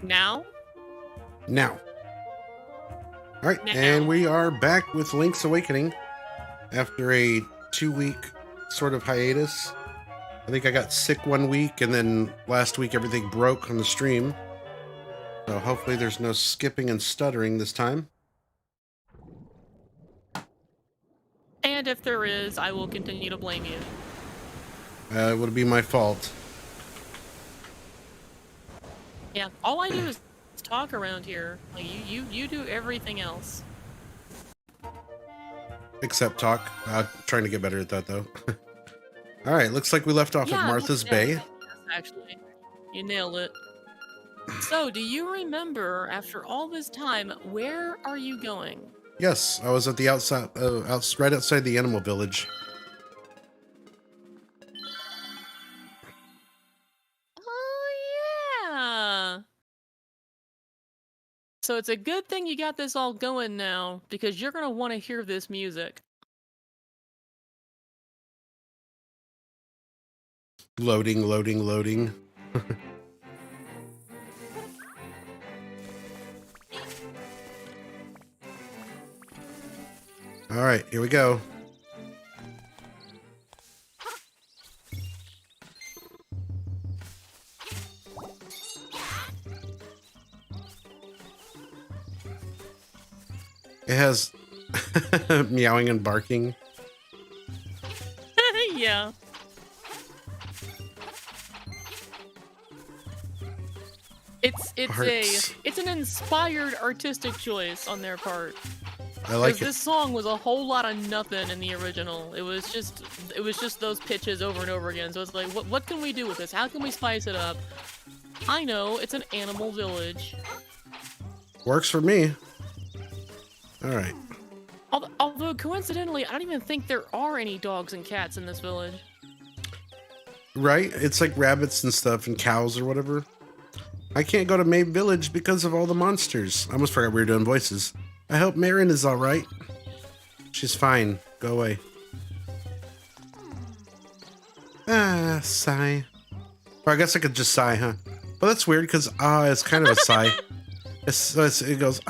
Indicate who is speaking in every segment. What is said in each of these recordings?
Speaker 1: Now?
Speaker 2: Now. All right,
Speaker 1: Now.
Speaker 2: and we are back with Link's Awakening after a 2-week sort of hiatus. I think I got sick 1 week, and then last week everything broke on the stream. So hopefully there's no skipping and stuttering this time.
Speaker 1: And if there is, I will continue to blame you.
Speaker 2: It would be my fault.
Speaker 1: Yeah, all I do is talk around here. Like you do everything else.
Speaker 2: Except talk. Trying to get better at that, though. All right, looks like we left off at Martha's Bay.
Speaker 1: Yes, actually, you nailed it. So, do you remember, after all this time, where are you going?
Speaker 2: Yes, I was at the outside, right outside the animal village.
Speaker 1: Oh, yeah. So it's a good thing you got this all going now, because you're going to want to hear this music.
Speaker 2: Loading, loading, loading. All right, here we go. It has meowing and barking.
Speaker 1: Yeah. It's an inspired artistic choice on their part.
Speaker 2: I like it.
Speaker 1: This song was a whole lot of nothing in the original. It was just those pitches over and over again. So it's like, what can we do with this? How can we spice it up? I know, it's an animal village.
Speaker 2: Works for me. All right.
Speaker 1: Although coincidentally, I don't even think there are any dogs and cats in this village.
Speaker 2: Right? It's like rabbits and stuff and cows or whatever. I can't go to Mabe Village because of all the monsters. I almost forgot we were doing voices. I hope Marin is all right. She's fine. Go away. Ah, sigh. Or I guess I could just sigh, huh? But that's weird because it's kind of a sigh. It goes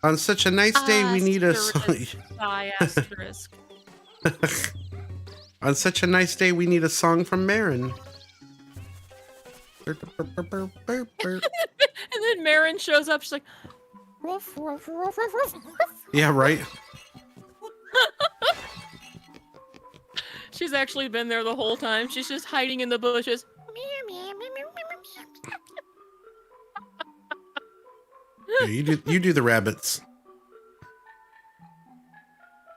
Speaker 2: on such a nice day we need a song.
Speaker 1: Asterisk.
Speaker 2: On such a nice day we need a song from Marin.
Speaker 1: And then Marin shows up. She's like, ruff, ruff, ruff, ruff, ruff.
Speaker 2: Yeah, right.
Speaker 1: She's actually been there the whole time. She's just hiding in the bushes.
Speaker 2: Yeah, you do the rabbits.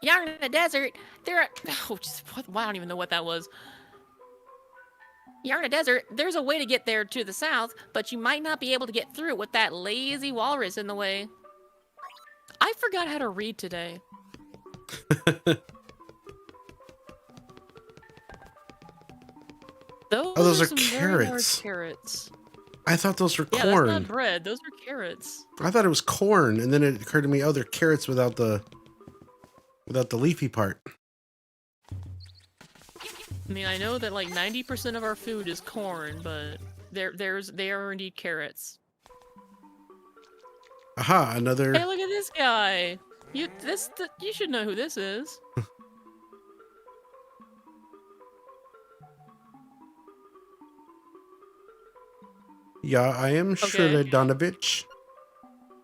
Speaker 1: You're in the desert. I don't even know what that was. You're in a desert. There's a way to get there to the south, but you might not be able to get through with that lazy walrus in the way. I forgot how to read today.
Speaker 2: Those are carrots.
Speaker 1: Carrots.
Speaker 2: I thought those were corn.
Speaker 1: Yeah, that's not bread. Those are carrots.
Speaker 2: I thought it was corn, and then it occurred to me, they're carrots without the leafy part.
Speaker 1: I mean, I know that like 90% of our food is corn, but they are indeed carrots.
Speaker 2: Aha, another.
Speaker 1: Hey, look at this guy. You should know who this is.
Speaker 2: Yeah, I am Shirley Donovich.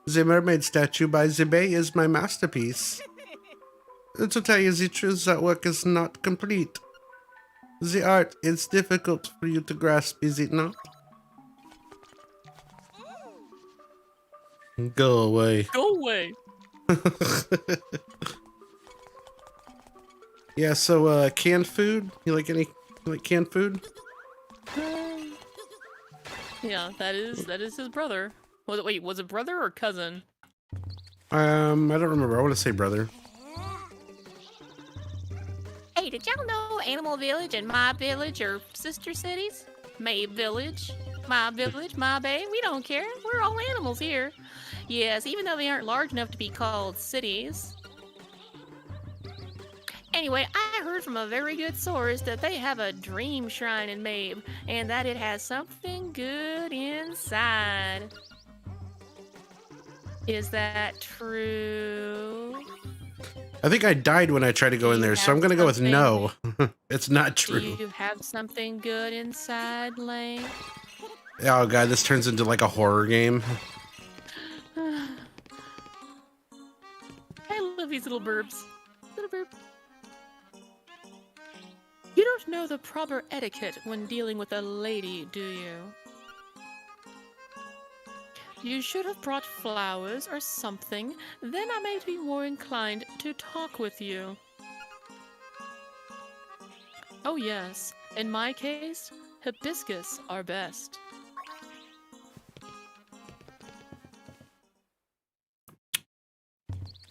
Speaker 2: The mermaid statue by Zebe is my masterpiece. To tell you the truth, that work is not complete. The art is difficult for you to grasp, is it not? Go away.
Speaker 1: Go away.
Speaker 2: Yeah, so canned food? You like canned food?
Speaker 1: Yeah, that is his brother. Was it brother or cousin?
Speaker 2: I don't remember. I want to say brother.
Speaker 1: Hey, did y'all know Animal Village and My Village are sister cities? Mabe Village, My Village, My Bay, we don't care. We're all animals here. Yes, even though they aren't large enough to be called cities. Anyway, I heard from a very good source that they have a dream shrine in Mabe, and that it has something good in inside. Is that true?
Speaker 2: I think I died when I tried to go in there, so I'm gonna go with no. It's not true.
Speaker 1: Do you have something good inside, Lane?
Speaker 2: Oh god, this turns into like a horror game.
Speaker 1: I love these little burbs. Little burb. You don't know the proper etiquette when dealing with a lady, do you? You should have brought flowers or something, then I may be more inclined to talk with you. Oh yes, in my case, hibiscus are best.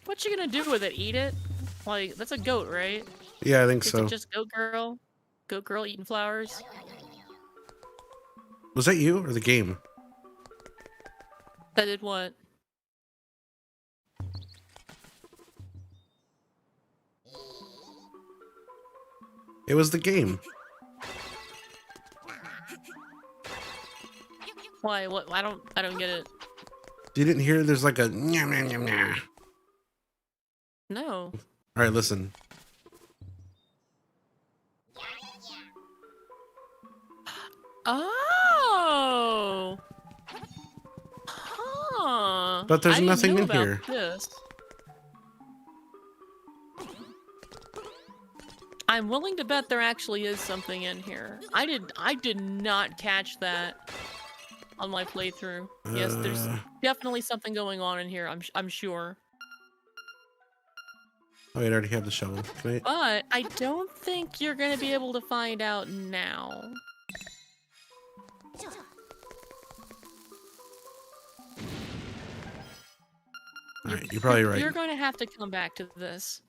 Speaker 1: What you gonna do with it? Eat it? Like, that's a goat, right?
Speaker 2: Yeah, I think so.
Speaker 1: Just goat girl? Goat girl eating flowers?
Speaker 2: Was that you or the game?
Speaker 1: That did what?
Speaker 2: It was the game.
Speaker 1: Why? What? I don't get it.
Speaker 2: You didn't hear there's like a nyah, nyah, nyah, nyah.
Speaker 1: No.
Speaker 2: All right, listen.
Speaker 1: Oh. Huh.
Speaker 2: But there's nothing in
Speaker 1: about
Speaker 2: here.
Speaker 1: This. I'm willing to bet there actually is something in here. I did not catch that on my playthrough. Yes, there's definitely something going on in here. I'm sure.
Speaker 2: Oh, I already have the shovel. Can I...
Speaker 1: But I don't think you're gonna be able to find out now.
Speaker 2: Alright, you're probably right.
Speaker 1: You're gonna have to come back to this.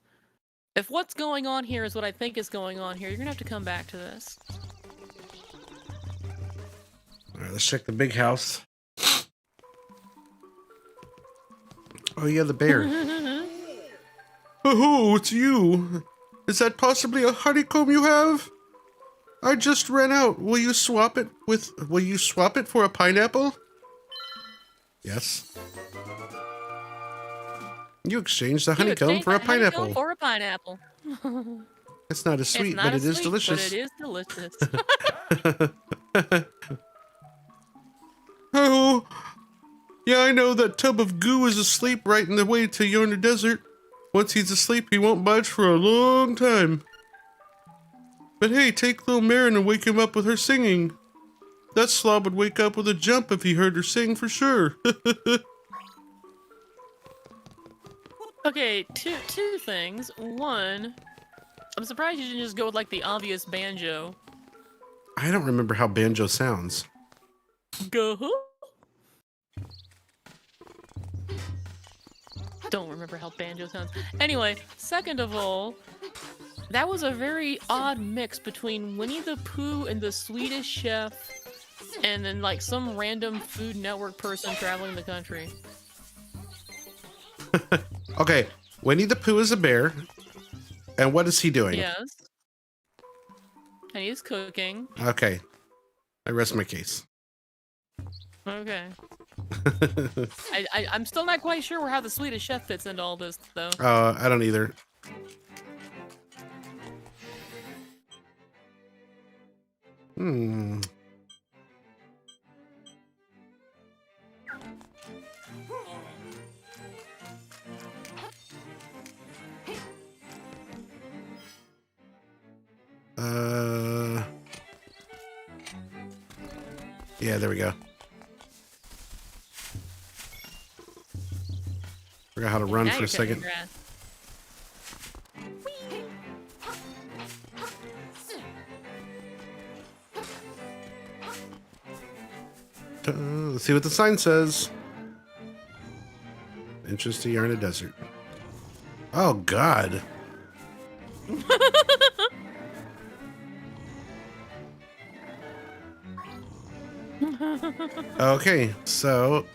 Speaker 1: If what's going on here is what I think is going on here, you're gonna have to come back to this.
Speaker 2: Alright, let's check the big house. Oh yeah, the bear. Oh, it's you. Is that possibly a honeycomb you have? I just ran out. Will you swap it for a pineapple? Yes. You exchanged the honeycomb for a pineapple.
Speaker 1: For a pineapple.
Speaker 2: It's not as sweet, but it is delicious.
Speaker 1: But it is delicious.
Speaker 2: Oh, yeah, I know that tub of goo is asleep right in the way to yonder desert. Once he's asleep, he won't budge for a long time. But hey, take little Marin and wake him up with her singing. That slob would wake up with a jump if he heard her sing for sure.
Speaker 1: Okay, two things. One, I'm surprised you didn't just go with like the obvious banjo.
Speaker 2: I don't remember how banjo sounds.
Speaker 1: Go. Don't remember how banjo sounds. Anyway, second of all, that was a very odd mix between Winnie the Pooh and the Swedish Chef, and then like some random Food Network person traveling the country.
Speaker 2: Okay, Winnie the Pooh is a bear. And what is he doing?
Speaker 1: Yes. And he's cooking.
Speaker 2: Okay. I rest my case.
Speaker 1: Okay. I'm still not quite sure how the Swedish Chef fits into all this, though.
Speaker 2: I don't either. Hmm. Yeah, there we go. Forgot how to run for a second. Let's see what the sign says. Interesting, you're in a desert. Oh, God. Okay, so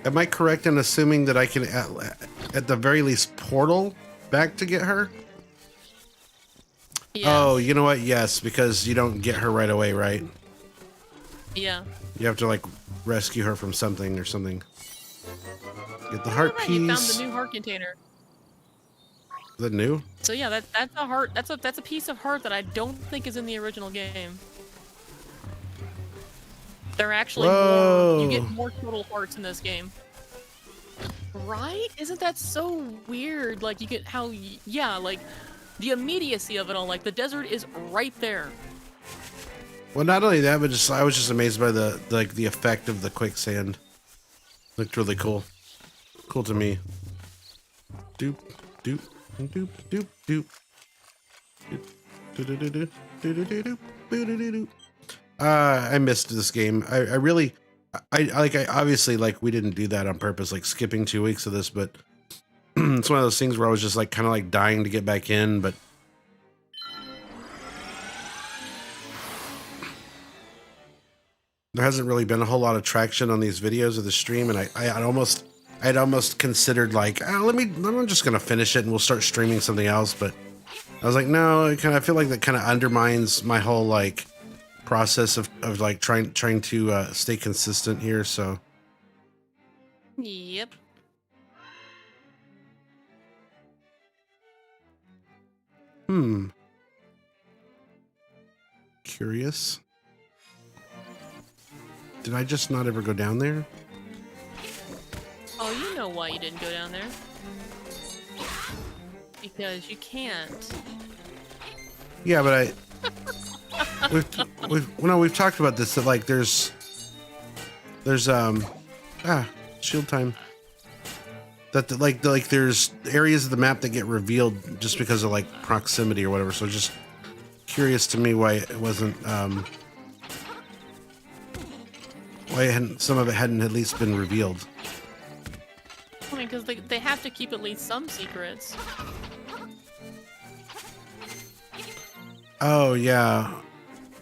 Speaker 2: am I correct in assuming that I can at the very least portal back to get her?
Speaker 1: Yes.
Speaker 2: Oh, you know what? Yes, because you don't get her right away, right?
Speaker 1: Yeah.
Speaker 2: You have to like rescue her from something or something. Get the heart piece.
Speaker 1: You found the new heart container.
Speaker 2: Is that new?
Speaker 1: So yeah, that's a heart. That's a piece of heart that I don't think is in the original game. They're actually more. You get more total hearts in this game. Right? Isn't that so weird? Like you get how yeah, like the immediacy of it all. Like the desert is right there.
Speaker 2: Well, not only that, but just I was just amazed by the effect of the quicksand. Looked really cool. Cool to me. Doop doop doop doop doop. I missed this game. I really, I obviously like we didn't do that on purpose, like skipping 2 weeks of this, but it's one of those things where I was just like kind of like dying to get back in, but there hasn't really been a whole lot of traction on these videos of the stream, and I'd almost considered like, oh, I'm just gonna finish it and we'll start streaming something else, but I was like, no, I feel like that kind of undermines my whole like process of like trying to stay consistent here. So
Speaker 1: yep.
Speaker 2: Curious. Did I just not ever go down there?
Speaker 1: Oh, you know why you didn't go down there. Because you can't.
Speaker 2: Yeah, but we've talked about this, that like there's shield time. That like there's areas of the map that get revealed just because of like proximity or whatever. So just curious to me why it wasn't why some of it hadn't at least been revealed.
Speaker 1: I mean, because they have to keep at least some secrets.
Speaker 2: Oh yeah.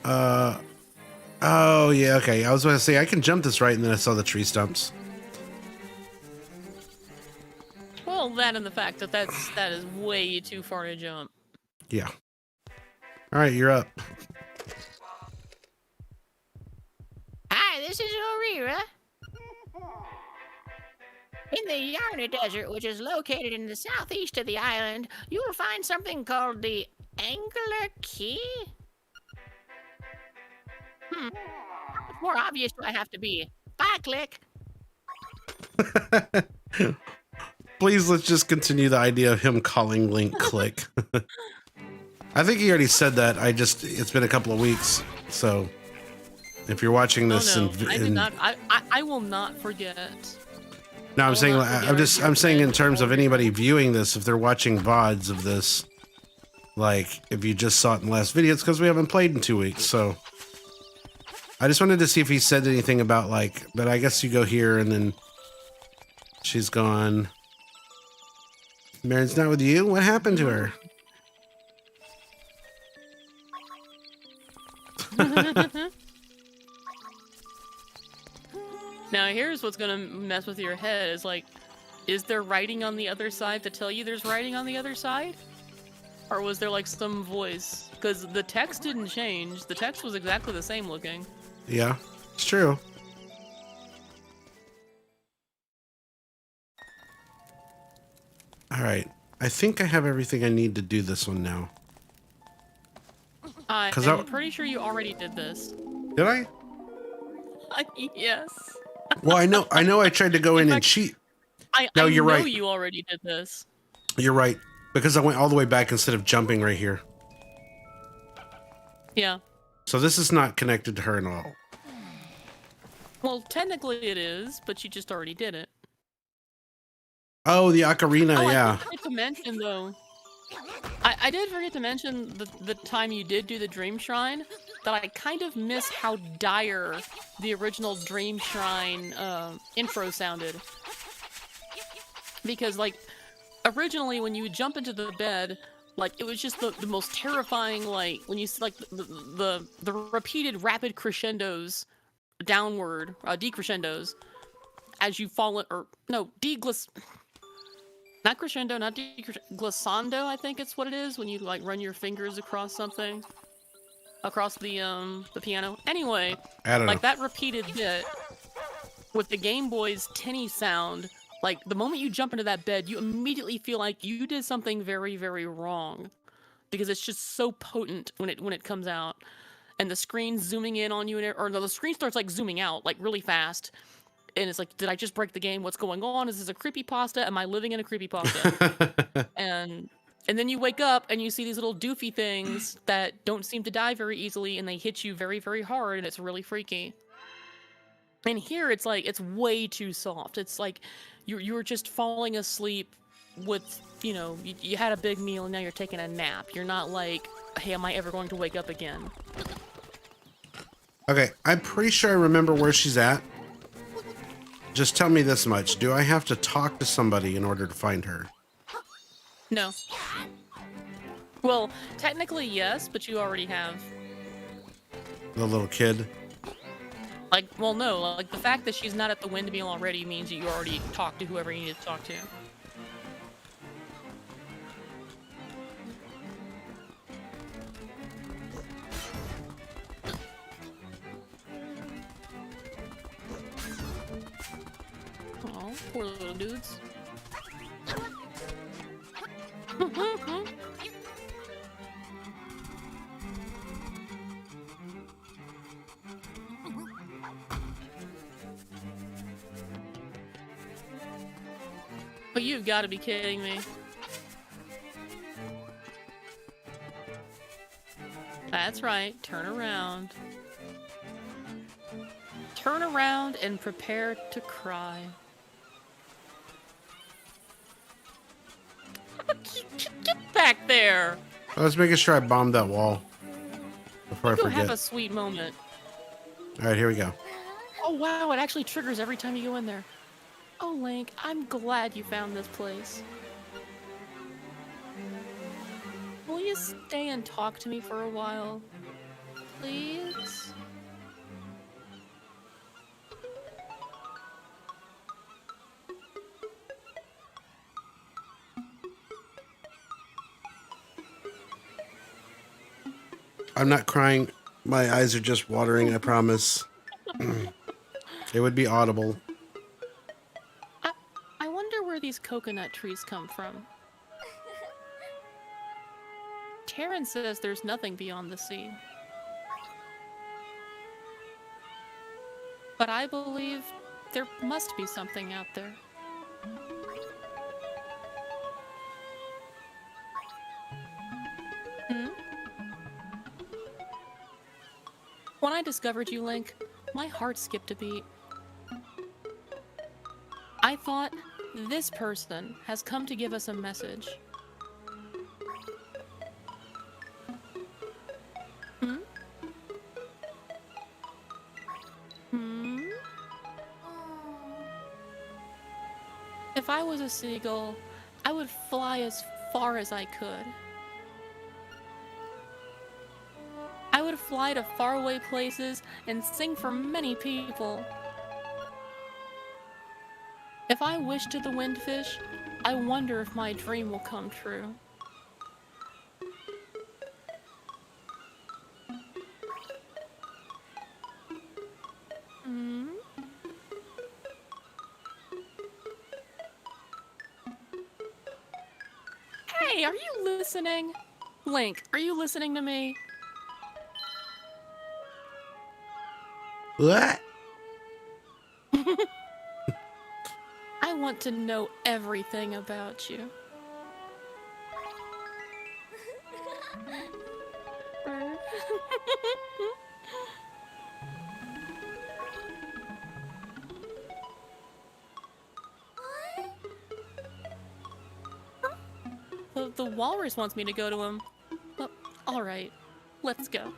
Speaker 2: Oh yeah, okay. I was going to say I can jump this right, and then I saw the tree stumps.
Speaker 1: Well, that and the fact that is way too far to jump.
Speaker 2: Yeah. All right, you're up.
Speaker 3: Hi, this is Aurora. In the Yarna Desert, which is located in the southeast of the island, you will find something called the Angular Key. How much more obvious do I have to be? Bye, Click.
Speaker 2: Please, let's just continue the idea of him calling Link Click. I think he already said that. It's been a couple of weeks, so if you're watching this,
Speaker 1: oh, no. I will not forget.
Speaker 2: No, I'm saying in terms of anybody viewing this, if they're watching VODs of this, like if you just saw it in the last video, it's because we haven't played in 2 weeks. So I just wanted to see if he said anything about like, but I guess you go here and then she's gone. Marin's not with you? What happened to her?
Speaker 1: Now here's what's gonna mess with your head is like, is there writing on the other side to tell you there's writing on the other side? Or was there like some voice? Because the text didn't change. The text was exactly the same looking.
Speaker 2: Yeah, it's true. All right. I think I have everything I need to do this one now.
Speaker 1: I'm pretty sure you already did this.
Speaker 2: Did I?
Speaker 1: Yes.
Speaker 2: Well, I know I tried to go in and cheat.
Speaker 1: No,
Speaker 2: you're right.
Speaker 1: You already did this.
Speaker 2: You're right. Because I went all the way back instead of jumping right here.
Speaker 1: Yeah.
Speaker 2: So this is not connected to her at all.
Speaker 1: Well, technically it is, but you just already did it.
Speaker 2: Oh, the ocarina, yeah.
Speaker 1: I forget to mention, though. I did forget to mention the time you did do the Dream Shrine, that I kind of miss how dire the original Dream Shrine intro sounded. Because, like, originally when you would jump into the bed, like, it was just the most terrifying, like, when you see, like, the repeated rapid crescendos downward, decrescendos, as you fall in, or, no, not crescendo, not glissando, I think it's what it is, when you, like, run your fingers across something. Across the piano. Anyway,
Speaker 2: I don't know.
Speaker 1: That repeated bit, with the Game Boy's tinny sound, like the moment you jump into that bed, you immediately feel like you did something very, very wrong, because it's just so potent when it comes out, and the screen's zooming in on you, or no, the screen starts like zooming out like really fast, and it's like, did I just break the game? What's going on? Is this a creepypasta? Am I living in a creepypasta? And then you wake up and you see these little doofy things that don't seem to die very easily, and they hit you very, very hard, and it's really freaky. And here it's like, it's way too soft. It's like you were just falling asleep with, you know, you had a big meal and now you're taking a nap. You're not like, hey, am I ever going to wake up again?
Speaker 2: Okay, I'm pretty sure I remember where she's at. Just tell me this much. Do I have to talk to somebody in order to find her?
Speaker 1: No. Well, technically yes, but you already have.
Speaker 2: The little kid?
Speaker 1: Like, well, no, like the fact that she's not at the windmill already means that you already talked to whoever you needed to talk to. Oh, poor little dudes. But you've got to be kidding me. That's right, turn around. Turn around and prepare to cry. Get back there!
Speaker 2: I was making sure I bombed that wall before I
Speaker 1: Go
Speaker 2: forget.
Speaker 1: have a sweet moment.
Speaker 2: All right, here we go.
Speaker 1: Oh wow, it actually triggers every time you go in there. Oh, Link, I'm glad you found this place. Will you stay and talk to me for a while? Please?
Speaker 2: I'm not crying. My eyes are just watering, I promise. It would be audible.
Speaker 1: I wonder where these coconut trees come from. Taryn says there's nothing beyond the sea. But I believe there must be something out there. Hmm? When I discovered you, Link, my heart skipped a beat. I thought, this person has come to give us a message. Hmm? Hmm? If I was a seagull, I would fly as far as I could. I would fly to faraway places and sing for many people. If I wish to the windfish, I wonder if my dream will come true. Hmm? Hey, are you listening? Link, are you listening to me?
Speaker 2: What?
Speaker 1: I want to know everything about you. The walrus wants me to go to him. Well, all right, let's go.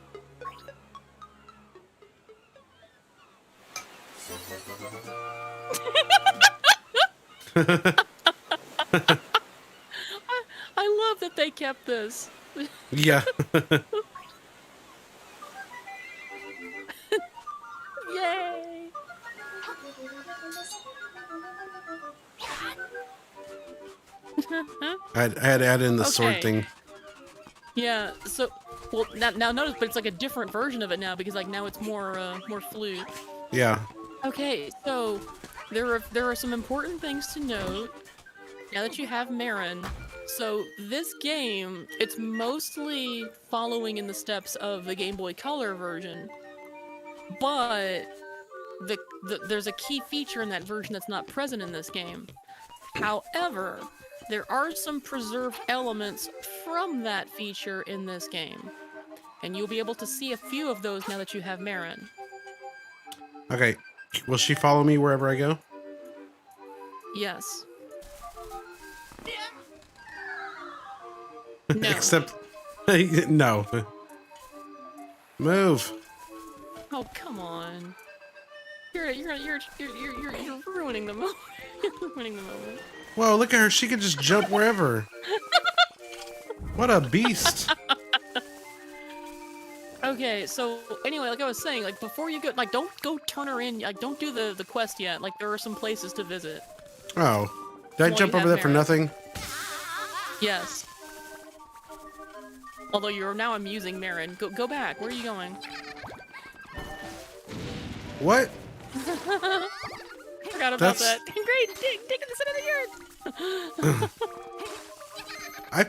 Speaker 1: I love that they kept this.
Speaker 2: Yeah.
Speaker 1: Yay!
Speaker 2: I had to add in the sword
Speaker 1: Okay.
Speaker 2: thing.
Speaker 1: Yeah, so, well, now notice, but it's like a different version of it now, because like now it's more flute.
Speaker 2: Yeah.
Speaker 1: Okay, so there are some important things to note now that you have Marin. So this game, it's mostly following in the steps of the Game Boy Color version, but there's a key feature in that version that's not present in this game. However, there are some preserved elements from that feature in this game, and you'll be able to see a few of those now that you have Marin.
Speaker 2: Okay, will she follow me wherever I go?
Speaker 1: Yes. No.
Speaker 2: Except, no. Move.
Speaker 1: Oh, come on. You're ruining the moment. You're ruining the moment.
Speaker 2: Whoa, look at her. She can just jump wherever. What a beast.
Speaker 1: Okay, so anyway, like I was saying, like before you go, like don't go turn her in, like don't do the quest yet. Like there are some places to visit.
Speaker 2: Oh, did I jump over that for nothing?
Speaker 1: Yes. Although now I'm using Marin. Go back. Where are you going?
Speaker 2: What?
Speaker 1: Forgot about that. Great, dig in the center of the yard.
Speaker 2: I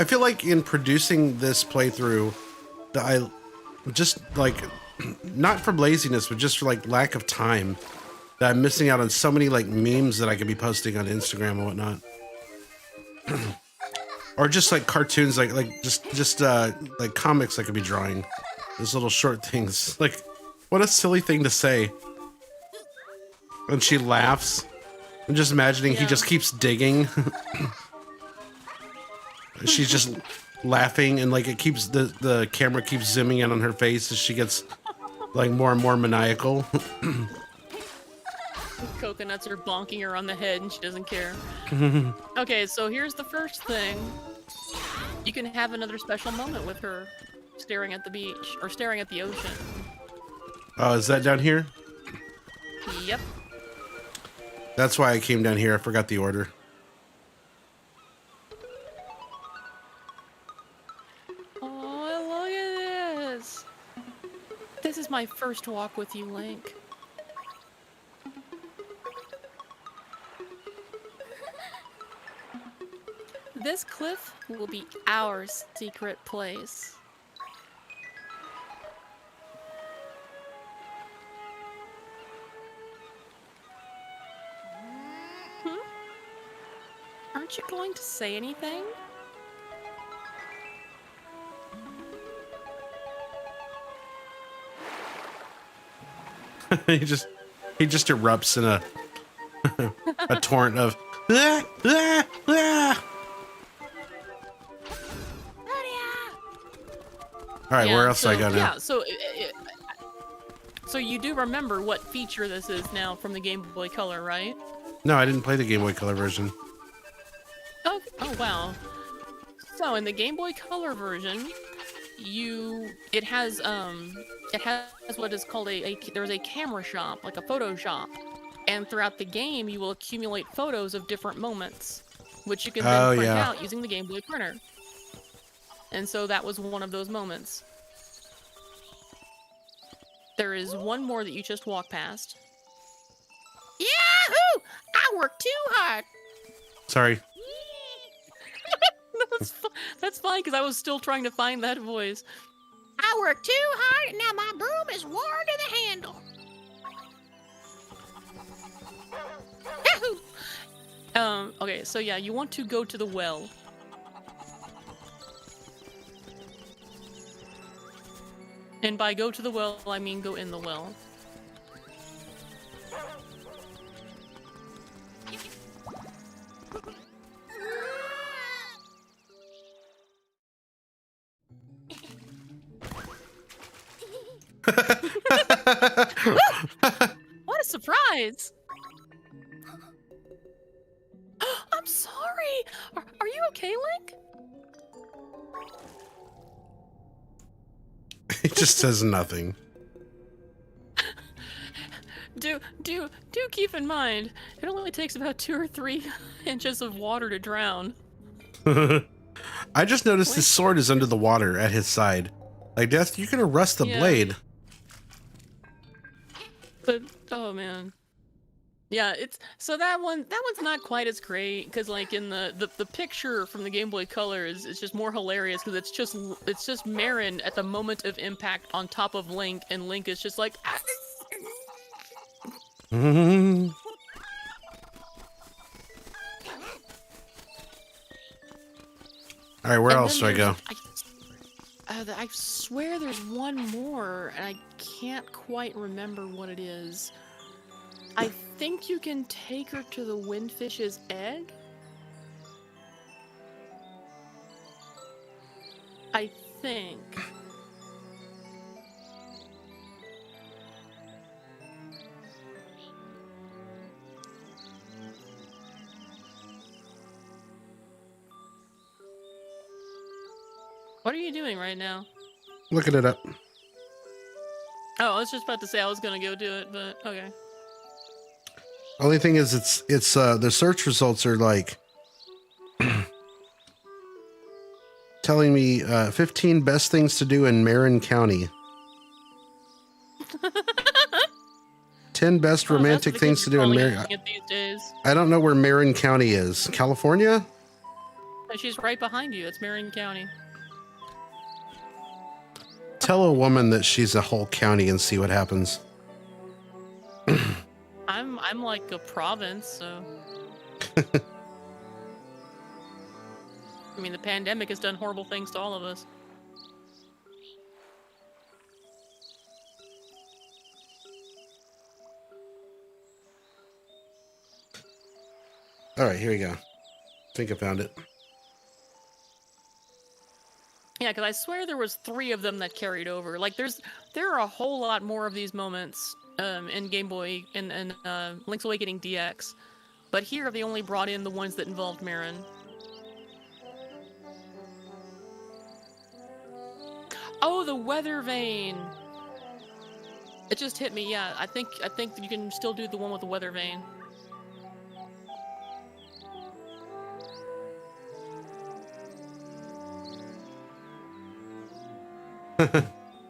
Speaker 2: feel like in producing this playthrough, that I just like not from laziness, but just for like lack of time, that I'm missing out on so many like memes that I could be posting on Instagram and whatnot. Or just like cartoons, like just like comics I could be drawing. Those little short things. Like, what a silly thing to say. And she laughs. I'm just imagining he just keeps digging. She's just laughing, and like it keeps the camera keeps zooming in on her face as she gets like more and more maniacal.
Speaker 1: Coconuts are bonking her on the head and she doesn't care. Okay, so here's the first thing. You can have another special moment with her staring at the beach or staring at the ocean.
Speaker 2: Oh, is that down here?
Speaker 1: Yep.
Speaker 2: That's why I came down here. I forgot the order.
Speaker 1: Oh, look at this. This is my first walk with you, Link. This cliff will be our secret place. Aren't you going to say anything?
Speaker 2: he just erupts in a torrent of ah, ah, ah. All right, where else do I go now?
Speaker 1: Yeah, so you do remember what feature this is now from the Game Boy Color, right?
Speaker 2: No, I didn't play the Game Boy Color version.
Speaker 1: Oh wow. So in the Game Boy Color version, it has what is called there's a camera shop, like a photo shop. And throughout the game, you will accumulate photos of different moments, which you can then print out using the Game Boy printer. And so that was one of those moments. There is one more that you just walked past.
Speaker 3: Yahoo! I worked too hard.
Speaker 2: Sorry.
Speaker 1: That's fine, because I was still trying to find that voice.
Speaker 3: I worked too hard, and now my broom is worn to the handle. Yahoo!
Speaker 1: Okay, so yeah, you want to go to the well. And by go to the well, I mean go in the well. What a surprise! I'm sorry! Are you okay, Link?
Speaker 2: He just says nothing.
Speaker 1: Do keep in mind, it only takes about 2 or 3 inches of water to drown.
Speaker 2: I just noticed his sword is under the water at his side. Like, Death, you're gonna rust the blade.
Speaker 1: But Oh man. Yeah, it's so that one's not quite as great because like in the picture from the Game Boy Color is just more hilarious because it's just Marin at the moment of impact on top of Link, and Link is just like.
Speaker 2: All right, where else do I go?
Speaker 1: I swear there's one more, and I can't quite remember what it is. I think you can take her to the Windfish's egg? I think. What are you doing right now?
Speaker 2: Looking it up.
Speaker 1: Oh, I was just about to say I was gonna go do it, but okay.
Speaker 2: Only thing is, it's the search results are like telling me 15 best things to do in Marin County. 10 best romantic things to do in Marin.
Speaker 1: These days.
Speaker 2: I don't know where Marin County is. California?
Speaker 1: She's right behind you. It's Marin County.
Speaker 2: Tell a woman that she's a whole county and see what happens.
Speaker 1: I'm like a province, so. I mean, the pandemic has done horrible things to all of us.
Speaker 2: All right, here we go. I think I found it.
Speaker 1: Yeah, because I swear there was 3 of them that carried over. Like, there are a whole lot more of these moments in Game Boy and Link's Awakening DX, but here they only brought in the ones that involved Marin. Oh, the weather vane. It just hit me. Yeah, I think you can still do the one with the weather vane.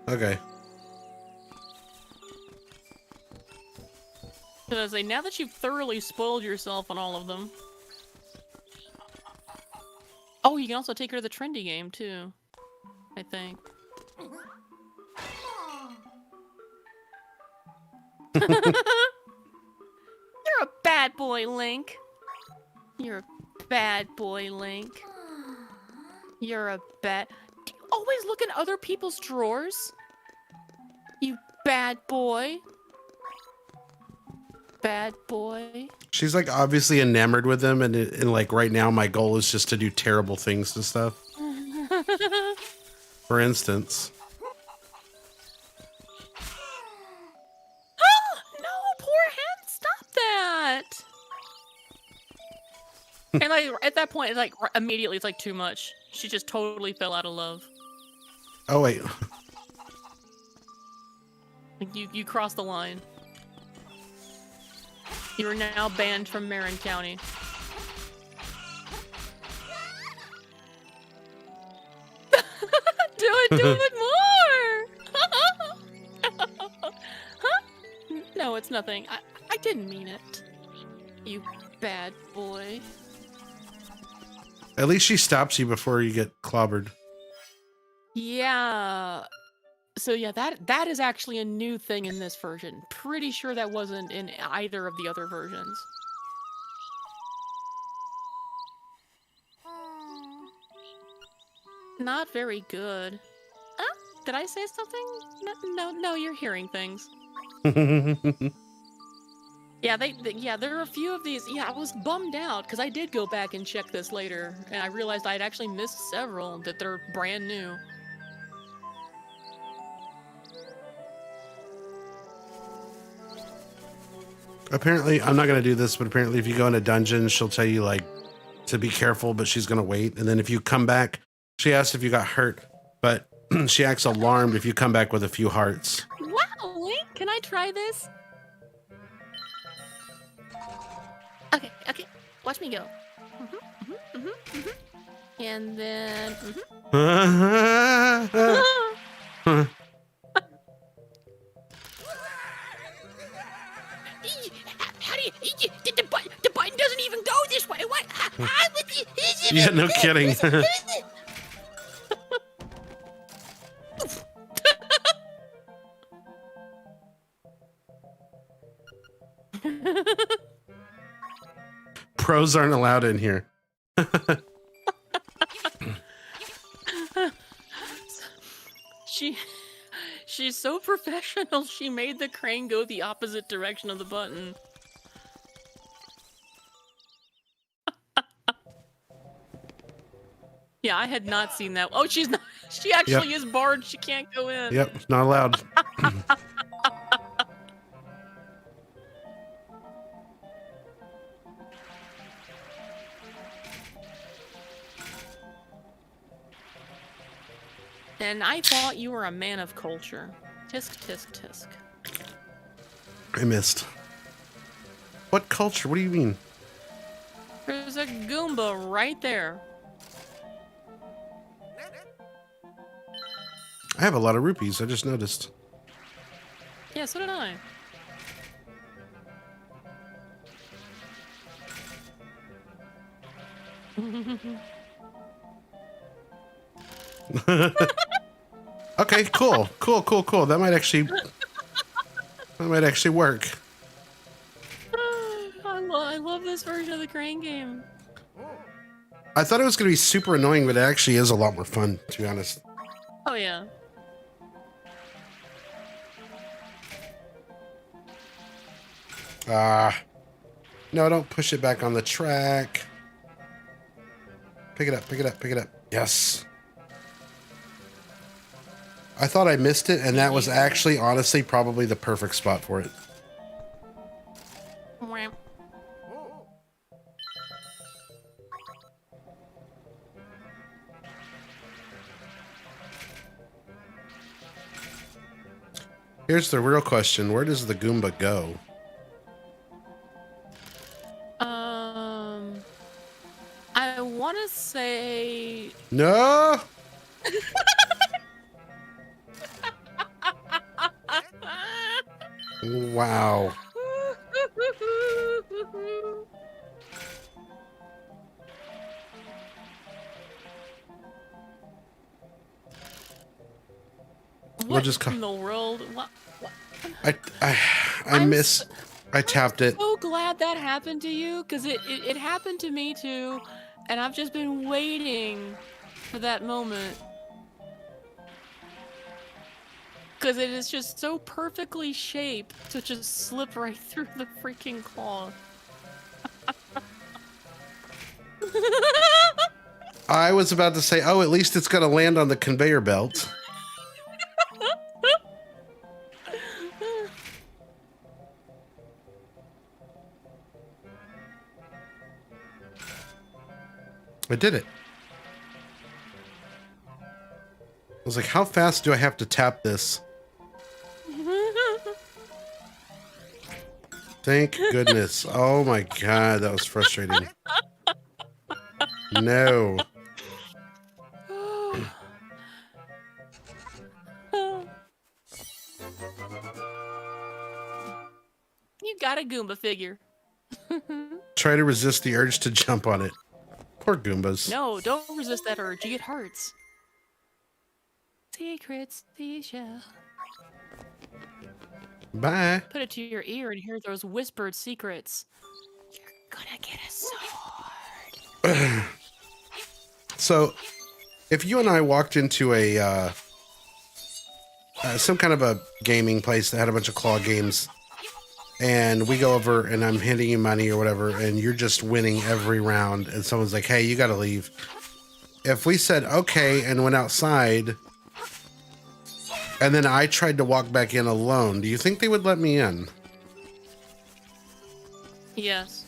Speaker 2: Okay.
Speaker 1: I was like, now that you've thoroughly spoiled yourself on all of them. Oh, you can also take her to the trendy game too, I think. You're a bad boy, Link. You're a bad boy, Link. You're a bad... Do you always look in other people's drawers? You bad boy. Bad boy.
Speaker 2: She's like obviously enamored with him, and like right now my goal is just to do terrible things to stuff. For instance.
Speaker 1: No, poor hen, stop that. And like at that point, it's like immediately it's like too much. She just totally fell out of love.
Speaker 2: Oh wait.
Speaker 1: Like you crossed the line. You are now banned from Marin County. Do it more! Huh? No, it's nothing. I didn't mean it. You bad boy.
Speaker 2: At least she stops you before you get clobbered.
Speaker 1: Yeah. So yeah, that is actually a new thing in this version. Pretty sure that wasn't in either of the other versions. Not very good. Oh, did I say something? No, you're hearing things. Yeah, there are a few of these. Yeah, I was bummed out because I did go back and check this later, and I realized I'd actually missed several that they're brand new.
Speaker 2: Apparently, I'm not going to do this, but apparently if you go in a dungeon, she'll tell you like to be careful, but she's going to wait. And then if you come back, she asks if you got hurt, but she acts alarmed if you come back with a few hearts.
Speaker 1: Wow, Link, can I try this? Okay, watch me go. And then...
Speaker 3: How do you? The button doesn't even go this way. What?
Speaker 2: Yeah, no kidding. Pros aren't allowed in here.
Speaker 1: She's so professional. She made the crane go the opposite direction of the button. Yeah, I had not seen that. Oh, she's not. She actually is barred. She can't go in.
Speaker 2: Yep, not allowed.
Speaker 1: And I thought you were a man of culture. Tisk, tisk, tisk.
Speaker 2: I missed. What culture? What do you mean?
Speaker 1: There's a Goomba right there.
Speaker 2: I have a lot of rupees. I just noticed.
Speaker 1: Yeah, so did I.
Speaker 2: Okay, cool. That might actually work.
Speaker 1: I love this version of the crane game.
Speaker 2: I thought it was going to be super annoying, but it actually is a lot more fun, to be honest.
Speaker 1: Oh, yeah.
Speaker 2: No, don't push it back on the track. Pick it up. Yes. I thought I missed it, and that was actually, honestly, probably the perfect spot for it. Here's the real question. Where does the Goomba go?
Speaker 1: I want to say...
Speaker 2: No! Wow.
Speaker 1: What in the world? What?
Speaker 2: I tapped it.
Speaker 1: I'm so glad that happened to you, because it happened to me too, and I've just been waiting for that moment. Because it is just so perfectly shaped to just slip right through the freaking claw.
Speaker 2: I was about to say, oh, at least it's going to land on the conveyor belt. I did it. I was like, how fast do I have to tap this? Thank goodness. Oh my god, that was frustrating. No.
Speaker 1: You got a Goomba figure.
Speaker 2: Try to resist the urge to jump on it. Poor Goombas.
Speaker 1: No, don't resist that urge. You get hearts. Secrets, seashell.
Speaker 2: Bye.
Speaker 1: Put it to your ear and hear those whispered secrets. You're gonna get a sword.
Speaker 2: So, if you and I walked into a some kind of a gaming place that had a bunch of claw games, and we go over and I'm handing you money or whatever, and you're just winning every round, and someone's like, hey, you gotta leave. If we said okay and went outside, and then I tried to walk back in alone, do you think they would let me in?
Speaker 1: Yes.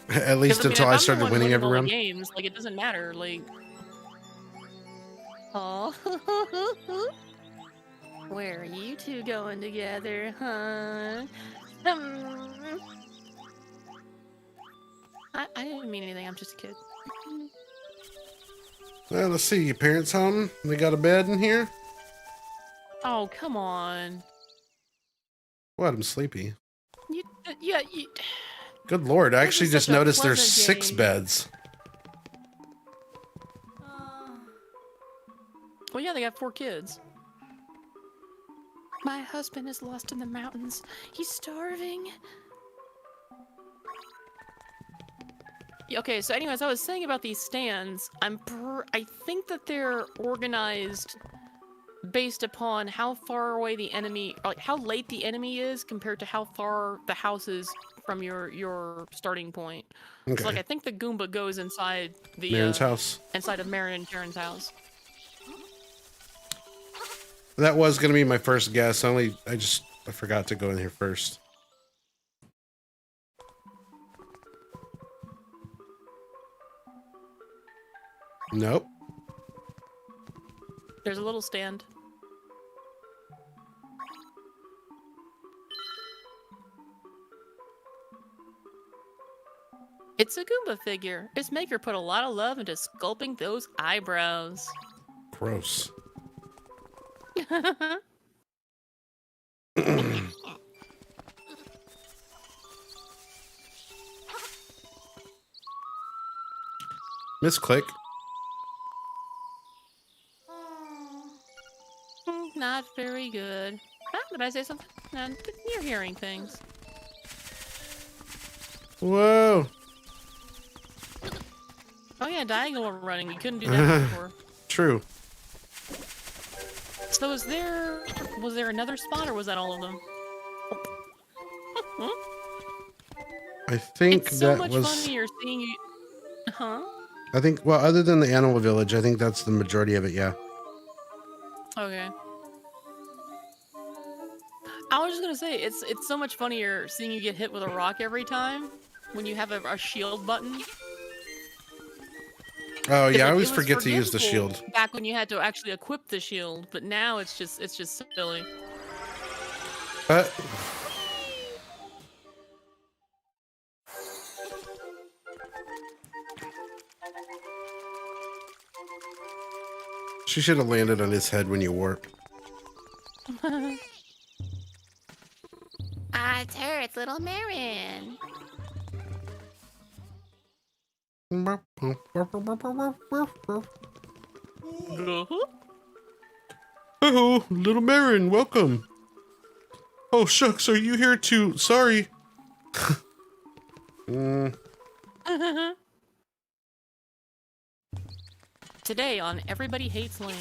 Speaker 2: At least until I started winning every round?
Speaker 1: Games, like, it doesn't matter, like... Oh. Where are you two going together, huh? I didn't mean anything, I'm just a kid.
Speaker 2: Well, let's see. Your parents home? They got a bed in here?
Speaker 1: Oh, come on.
Speaker 2: What? I'm sleepy.
Speaker 1: Yeah.
Speaker 2: Good Lord. I actually just noticed there's 6
Speaker 1: game.
Speaker 2: beds.
Speaker 1: Well, yeah, they got 4 kids. My husband is lost in the mountains. He's starving. Okay, so anyways, I was saying about these stands. I think that they're organized based upon how far away the enemy, like how late the enemy is compared to how far the house is from your starting point.
Speaker 2: Okay.
Speaker 1: So like I think the Goomba goes inside the
Speaker 2: Marin's house.
Speaker 1: Inside of Marin and Karen's house.
Speaker 2: That was gonna be my first guess. I forgot to go in here first. Nope.
Speaker 1: There's a little stand. It's a Goomba figure. Its maker put a lot of love into sculpting those eyebrows.
Speaker 2: Gross. Misclick.
Speaker 1: Not very good. Ah, did I say something? No, you're hearing things.
Speaker 2: Whoa.
Speaker 1: Oh yeah, diagonal running. You couldn't do that before.
Speaker 2: True.
Speaker 1: So was there another spot, or was that all of them?
Speaker 2: I think
Speaker 1: it's so
Speaker 2: that
Speaker 1: much
Speaker 2: was
Speaker 1: funnier seeing you. Huh?
Speaker 2: I think, well, other than the animal village, I think that's the majority of it, yeah.
Speaker 1: Okay. I was just gonna say, it's so much funnier seeing you get hit with a rock every time when you have a shield button.
Speaker 2: Oh yeah, I always forget to use the shield.
Speaker 1: Back when you had to actually equip the shield, but now it's just silly.
Speaker 2: She should have landed on his head when you warp.
Speaker 3: It's her. It's little Marin.
Speaker 2: Oh, little Marin, welcome. Oh, shucks, are you here too? Sorry.
Speaker 1: Today on Everybody Hates Link.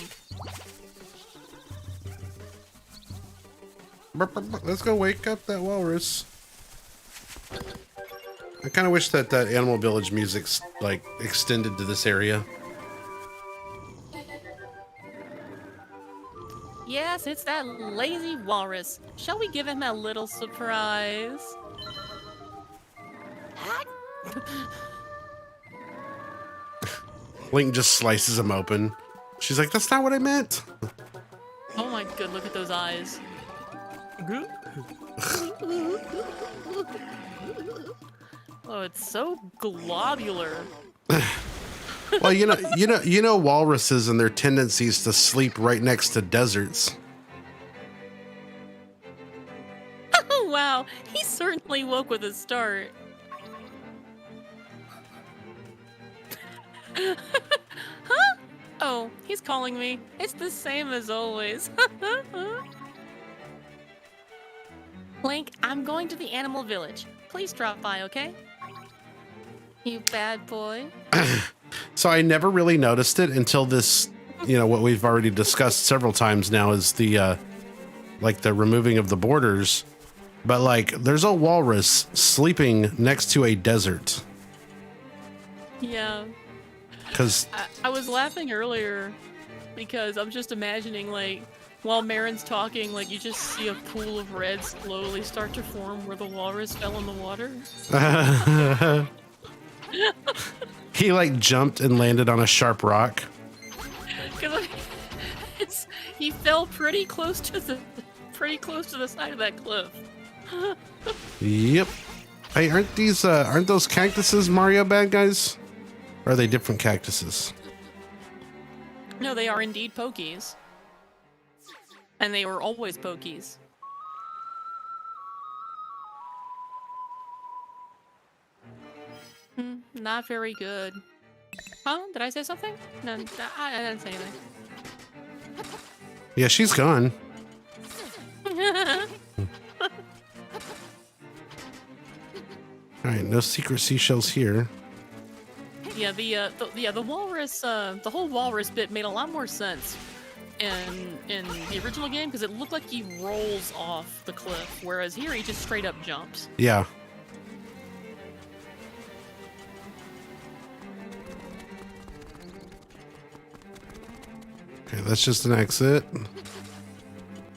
Speaker 2: Let's go wake up that walrus. I kind of wish that Animal Village music's, like, extended to this area.
Speaker 1: Yes, it's that lazy walrus. Shall we give him a little surprise?
Speaker 2: Link just slices him open. She's like, that's not what I meant.
Speaker 1: Oh my god, look at those eyes. Oh, it's so globular.
Speaker 2: Well, you know walruses and their tendencies to sleep right next to deserts.
Speaker 1: Oh wow, he certainly woke with a start. Huh? Oh, he's calling me. It's the same as always. Link, I'm going to the animal village. Please drop by, okay? You bad boy.
Speaker 2: So I never really noticed it until this, what we've already discussed several times now is the, like the removing of the borders. But like, there's a walrus sleeping next to a desert.
Speaker 1: Yeah.
Speaker 2: Because
Speaker 1: I was laughing earlier because I'm just imagining, like, while Marin's talking, like, you just see a pool of red slowly start to form where the walrus fell in the water.
Speaker 2: He, like, jumped and landed on a sharp rock.
Speaker 1: Because he fell pretty close to the side of that cliff.
Speaker 2: Yep. Hey, aren't those cactuses Mario bad guys? Or are they different cactuses?
Speaker 1: No, they are indeed Pokies. And they were always Pokies. Not very good. Huh? Did I say something? No, I didn't say anything.
Speaker 2: Yeah, she's gone. All right, no secret seashells here.
Speaker 1: Yeah, the walrus, the whole walrus bit made a lot more sense in the original game because it looked like he rolls off the cliff, whereas here he just straight up jumps.
Speaker 2: Yeah. Okay, that's just an exit.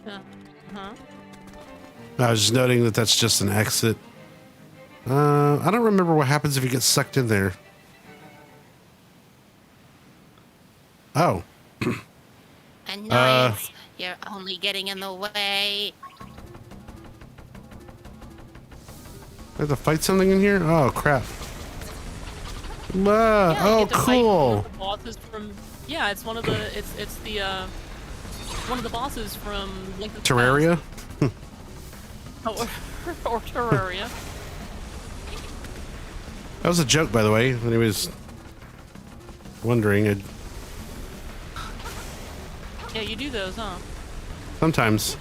Speaker 1: Huh?
Speaker 2: I was just noting that that's just an exit. I don't remember what happens if you get sucked in there. Oh.
Speaker 3: Annoyance. You're only getting in the way.
Speaker 2: I have to fight something in here? Oh, crap.
Speaker 1: Yeah, you
Speaker 2: Oh,
Speaker 1: get to fight
Speaker 2: cool.
Speaker 1: one of the bosses from. Yeah, it's one of the. It's the one of the bosses from Link to the
Speaker 2: Terraria?
Speaker 1: Past. Oh, or Terraria.
Speaker 2: That was a joke, by the way. When he was wondering,
Speaker 1: Yeah, you do those, huh?
Speaker 2: sometimes.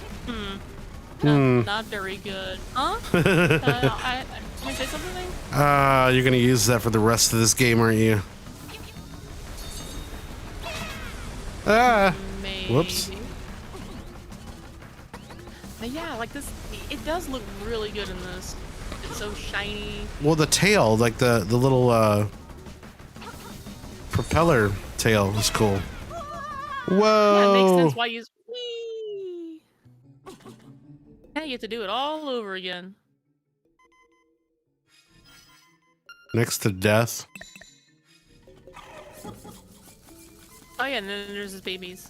Speaker 1: Not very good. Huh? Can I say something?
Speaker 2: You're gonna use that for the rest of this game, aren't you?
Speaker 1: Maybe.
Speaker 2: Whoops.
Speaker 1: But yeah, like this, it does look really good in this. It's so shiny.
Speaker 2: Well, the tail, like the little propeller tail is cool. Whoa!
Speaker 1: Yeah, it makes sense why you use. Whee! Yeah, you have to do it all over again.
Speaker 2: Next to death.
Speaker 1: Oh yeah, and then there's his babies.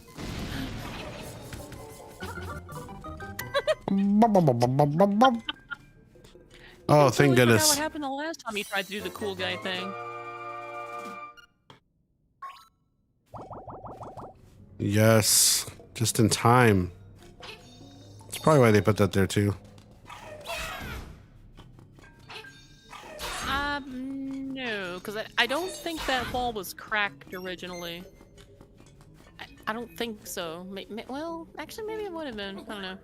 Speaker 2: Oh,
Speaker 1: I
Speaker 2: thank
Speaker 1: totally forgot
Speaker 2: goodness.
Speaker 1: what happened the last time you tried to do the cool guy thing.
Speaker 2: Yes, just in time. That's probably why they put that there too.
Speaker 1: No, because I don't think that wall was cracked originally. I don't think so. Well, actually, maybe it would have been. I don't know.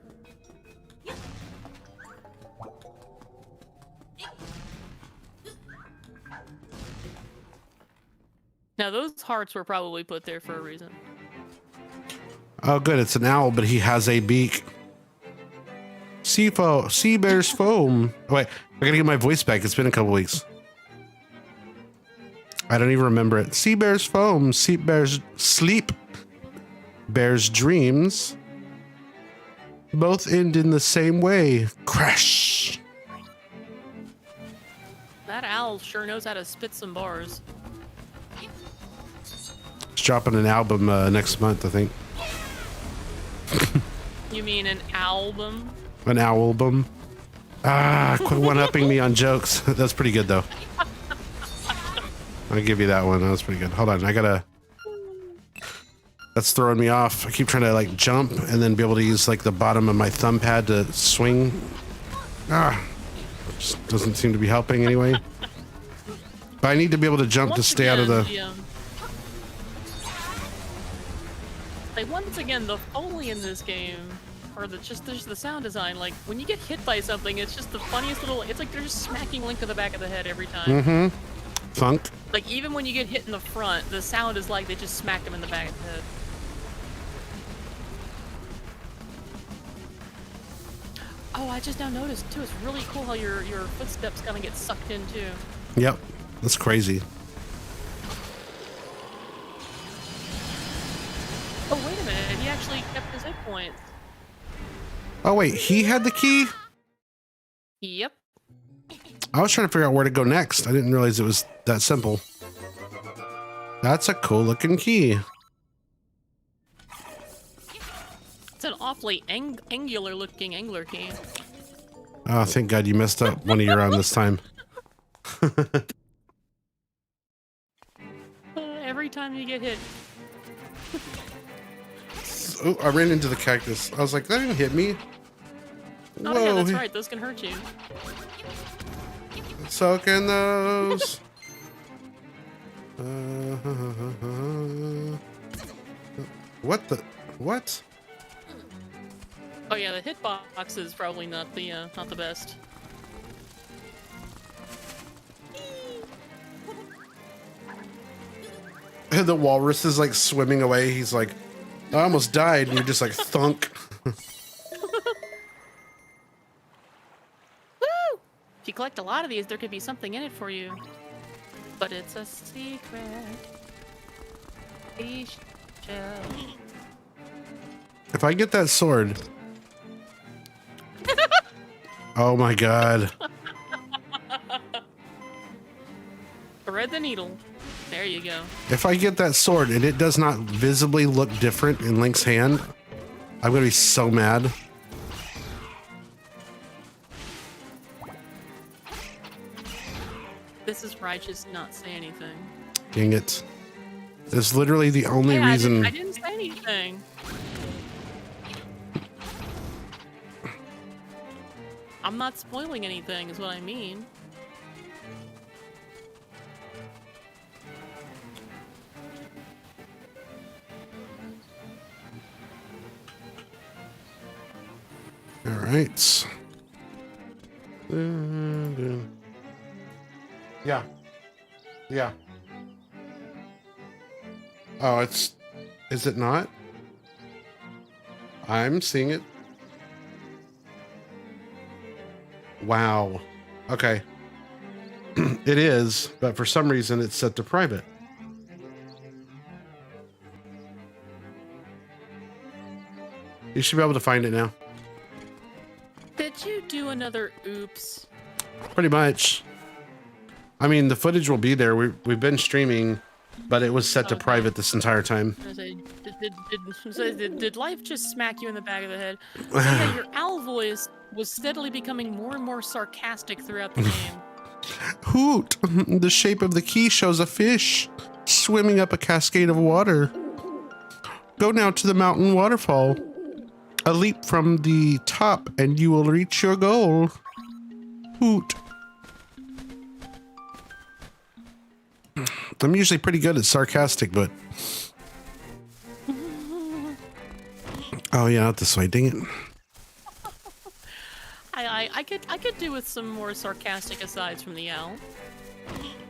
Speaker 1: Now, those hearts were probably put there for a reason.
Speaker 2: Oh, good. It's an owl, but he has a beak. Sea bear's foam. Oh, wait, I gotta get my voice back. It's been a couple weeks. I don't even remember it. Sea bear's foam. Sea bear's sleep. Bear's dreams. Both end in the same way. Crash.
Speaker 1: That owl sure knows how to spit some bars.
Speaker 2: It's dropping an album next month, I think.
Speaker 1: You mean an album?
Speaker 2: An album. Quit one-upping me on jokes. That's pretty good, though. I'll give you that one. That was pretty good. Hold on, I gotta... That's throwing me off. I keep trying to, like, jump and then be able to use, like, the bottom of my thumb pad to swing. Just doesn't seem to be helping anyway. But I need to be able to jump to stay out of the...
Speaker 1: Like, once again, the Foley in this game, or just the sound design, like, when you get hit by something, it's just the funniest little... It's like they're just smacking Link to the back of the head every time.
Speaker 2: Mm-hmm. Funk.
Speaker 1: Like, even when you get hit in the front, the sound is like they just smacked him in the back of the head. Oh, I just now noticed, too, it's really cool how your footsteps kind of get sucked in, too.
Speaker 2: Yep. That's crazy.
Speaker 1: Oh, wait a minute, he actually kept his hit points.
Speaker 2: Oh, wait, he had the key?
Speaker 1: Yep.
Speaker 2: I was trying to figure out where to go next. I didn't realize it was that simple. That's a cool looking key.
Speaker 1: It's an awfully angular looking angler key.
Speaker 2: Oh, thank God you messed up one of your own this time.
Speaker 1: Every time you get hit.
Speaker 2: Oh, I ran into the cactus. I was like, that didn't hit me.
Speaker 1: Oh yeah, that's right. Those can hurt you.
Speaker 2: So can those. What the? What?
Speaker 1: Oh yeah, the hitbox is probably not the best.
Speaker 2: And the walrus is like swimming away. He's like, I almost died, and you're just like thunk.
Speaker 1: Woo! If you collect a lot of these, there could be something in it for you. But it's a secret.
Speaker 2: If I get that sword. Oh my god.
Speaker 1: Thread the needle. There you go.
Speaker 2: If I get that sword and it does not visibly look different in Link's hand, I'm gonna be so mad.
Speaker 1: This is righteous not say anything.
Speaker 2: Dang it. It's literally the only
Speaker 1: Yeah,
Speaker 2: reason.
Speaker 1: I didn't say anything. I'm not spoiling anything, is what I mean.
Speaker 2: All right. Yeah. Yeah. Oh, is it not? I'm seeing it. Wow. Okay. It is, but for some reason it's set to private. You should be able to find it now.
Speaker 1: Did you do another oops?
Speaker 2: Pretty much. I mean, the footage will be there. We've been streaming, but it was set to private this entire time.
Speaker 1: Did life just smack you in the back of the head? So yeah, your owl voice was steadily becoming more and more sarcastic throughout the game.
Speaker 2: Hoot! The shape of the key shows a fish swimming up a cascade of water. Go now to the mountain waterfall. A leap from the top and you will reach your goal. Hoot. I'm usually pretty good at sarcastic, but... Oh yeah, not this way, dang it.
Speaker 1: I could do with some more sarcastic asides from the owl.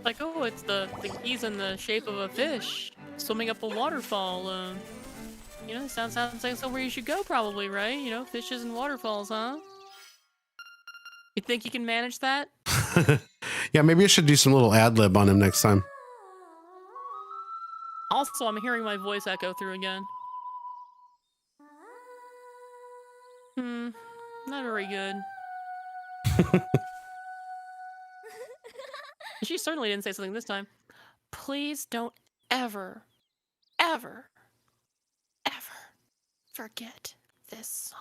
Speaker 1: Like, oh, it's the keys in the shape of a fish swimming up a waterfall. You know, sounds like somewhere you should go, probably, right? You know, fishes and waterfalls, huh? You think you can manage that?
Speaker 2: Yeah, maybe I should do some little ad lib on him next time.
Speaker 1: Also, I'm hearing my voice echo through again. Not very good. She certainly didn't say something this time. Please don't ever, ever, ever forget this song.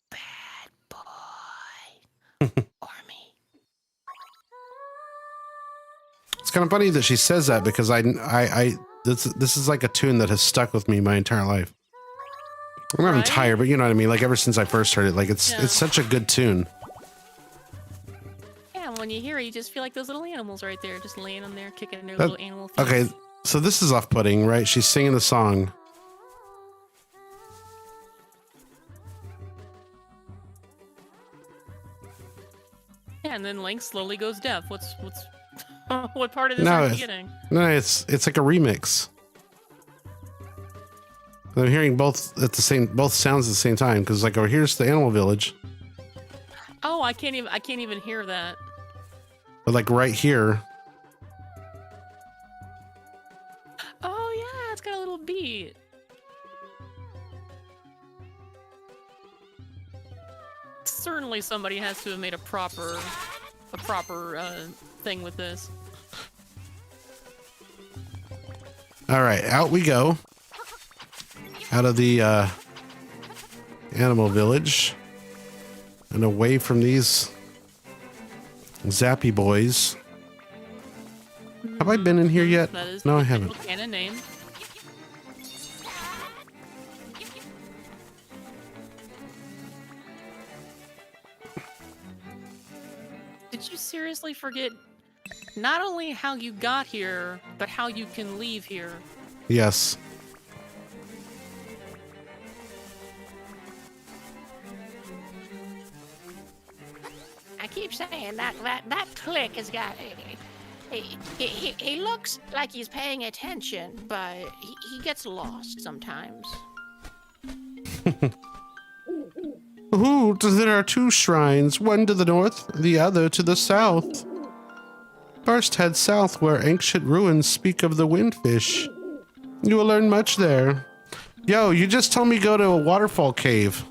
Speaker 1: Bad boy. Army.
Speaker 2: It's kind of funny that she says that because this is like a tune that has stuck with me my entire life. I'm not entire, but you know what I mean. Like ever since I first heard it, like it's such a good tune.
Speaker 1: Yeah, when you hear it, you just feel like those little animals right there, just laying on there, kicking their little animal feet.
Speaker 2: Okay, so this is off-putting, right? She's singing the song.
Speaker 1: Yeah, and then Link slowly goes deaf. What's what part of this are you getting?
Speaker 2: No, it's like a remix. I'm hearing both sounds at the same time because like over here's the animal village.
Speaker 1: Oh, I can't even hear that.
Speaker 2: But like right here.
Speaker 1: Oh yeah, it's got a little beat. Certainly somebody has to have made a proper thing with this.
Speaker 2: All right, out we go. Out of the animal village and away from these zappy boys. Have I been in here yet? No, I haven't.
Speaker 1: Canon name. Did you seriously forget not only how you got here, but how you can leave here.
Speaker 2: Yes.
Speaker 3: I keep saying that click has got. He looks like he's paying attention, but he gets lost sometimes.
Speaker 2: Ooh, there are 2 shrines, one to the north, the other to the south. First head south where ancient ruins speak of the windfish. You will learn much there. Yo, you just told me go to a waterfall cave.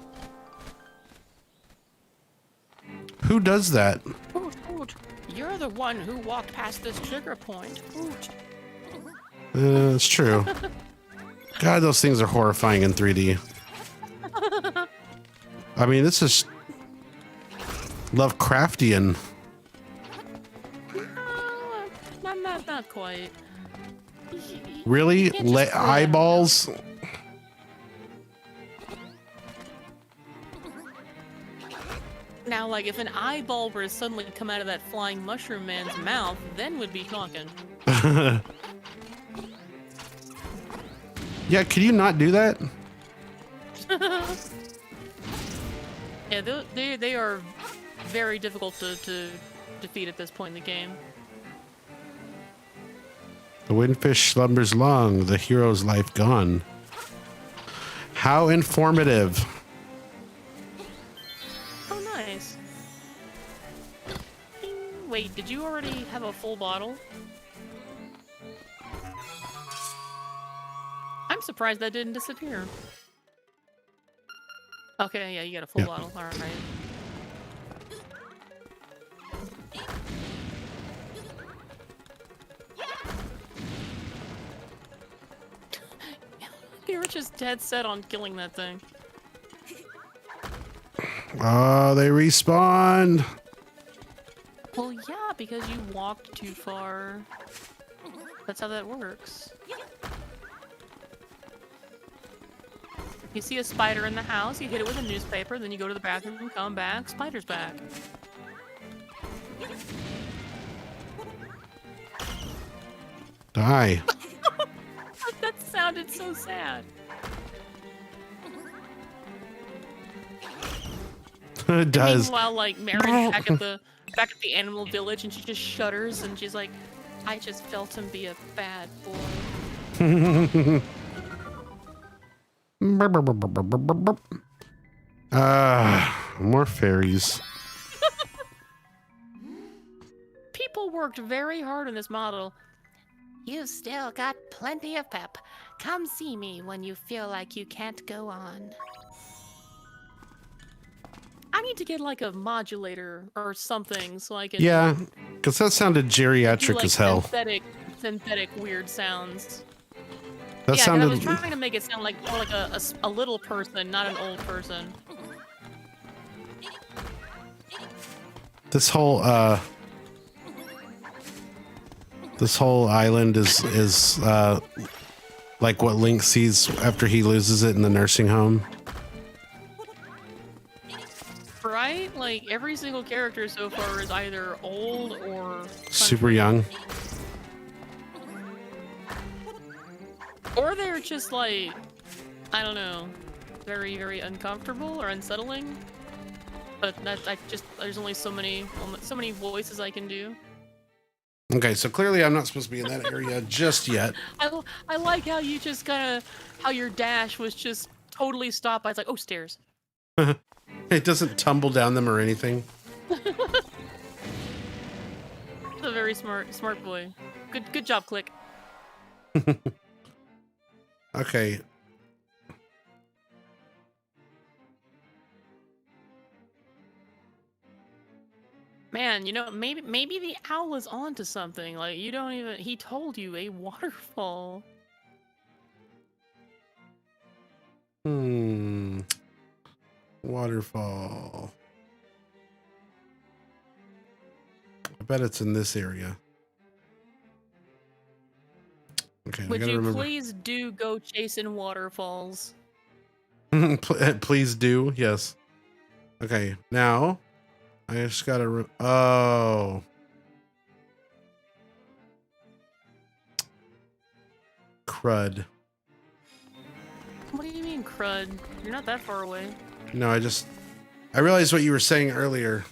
Speaker 2: Who does that?
Speaker 3: Hoot. You're the one who walked past this trigger point. Hoot.
Speaker 2: It's true. God, those things are horrifying in 3D. I mean, this is Lovecraftian.
Speaker 1: Not quite.
Speaker 2: Really? Eyeballs?
Speaker 1: Now, like, if an eyeball were to suddenly come out of that flying mushroom man's mouth, then we'd be talking.
Speaker 2: Yeah, can you not do that?
Speaker 1: Yeah, they are very difficult to defeat at this point in the game.
Speaker 2: The windfish slumbers long, the hero's life gone. How informative.
Speaker 1: Oh, nice. Wait, did you already have a full bottle? I'm surprised that didn't disappear. Okay, yeah, you got a full bottle. All right. You were just dead set on killing that thing.
Speaker 2: Oh, they respawn.
Speaker 1: Well, yeah, because you walked too far. That's how that works. You see a spider in the house, you hit it with a newspaper, then you go to the bathroom and come back, spider's back.
Speaker 2: Die.
Speaker 1: That sounded so sad.
Speaker 2: It does.
Speaker 1: Meanwhile, like, Mary's back at the animal village, and she just shudders, and she's like, I just felt him be a bad boy.
Speaker 2: More fairies.
Speaker 1: People worked very hard on this model.
Speaker 3: You've still got plenty of pep. Come see me when you feel like you can't go on.
Speaker 1: I need to get like a modulator or something so I can.
Speaker 2: Yeah, because that sounded geriatric
Speaker 1: do, like,
Speaker 2: as hell.
Speaker 1: Synthetic weird sounds.
Speaker 2: That
Speaker 1: yeah,
Speaker 2: sounded.
Speaker 1: I was trying to make it sound like more like a little person, not an old person.
Speaker 2: This whole island is like what Link sees after he loses it in the nursing home.
Speaker 1: Right? Like, every single character so far is either old or
Speaker 2: Super young.
Speaker 1: Or they're just like, I don't know, very, very uncomfortable or unsettling. But there's only so many voices I can do.
Speaker 2: Okay, so clearly I'm not supposed to be in that area just yet.
Speaker 1: I like how you just how your dash was just totally stopped by, it's like, oh, stairs.
Speaker 2: It doesn't tumble down them or anything.
Speaker 1: It's a very smart boy. Good job, Click.
Speaker 2: Okay.
Speaker 1: Man, you know, maybe the owl is onto something. Like, you don't even, he told you a waterfall.
Speaker 2: Waterfall. I bet it's in this area. Okay,
Speaker 1: Would
Speaker 2: I gotta
Speaker 1: you
Speaker 2: remember.
Speaker 1: please do go chasing waterfalls?
Speaker 2: Please do, yes. Okay, now I just gotta. Oh, Crud.
Speaker 1: What do you mean, crud? You're not that far away.
Speaker 2: No, I realized what you were saying earlier.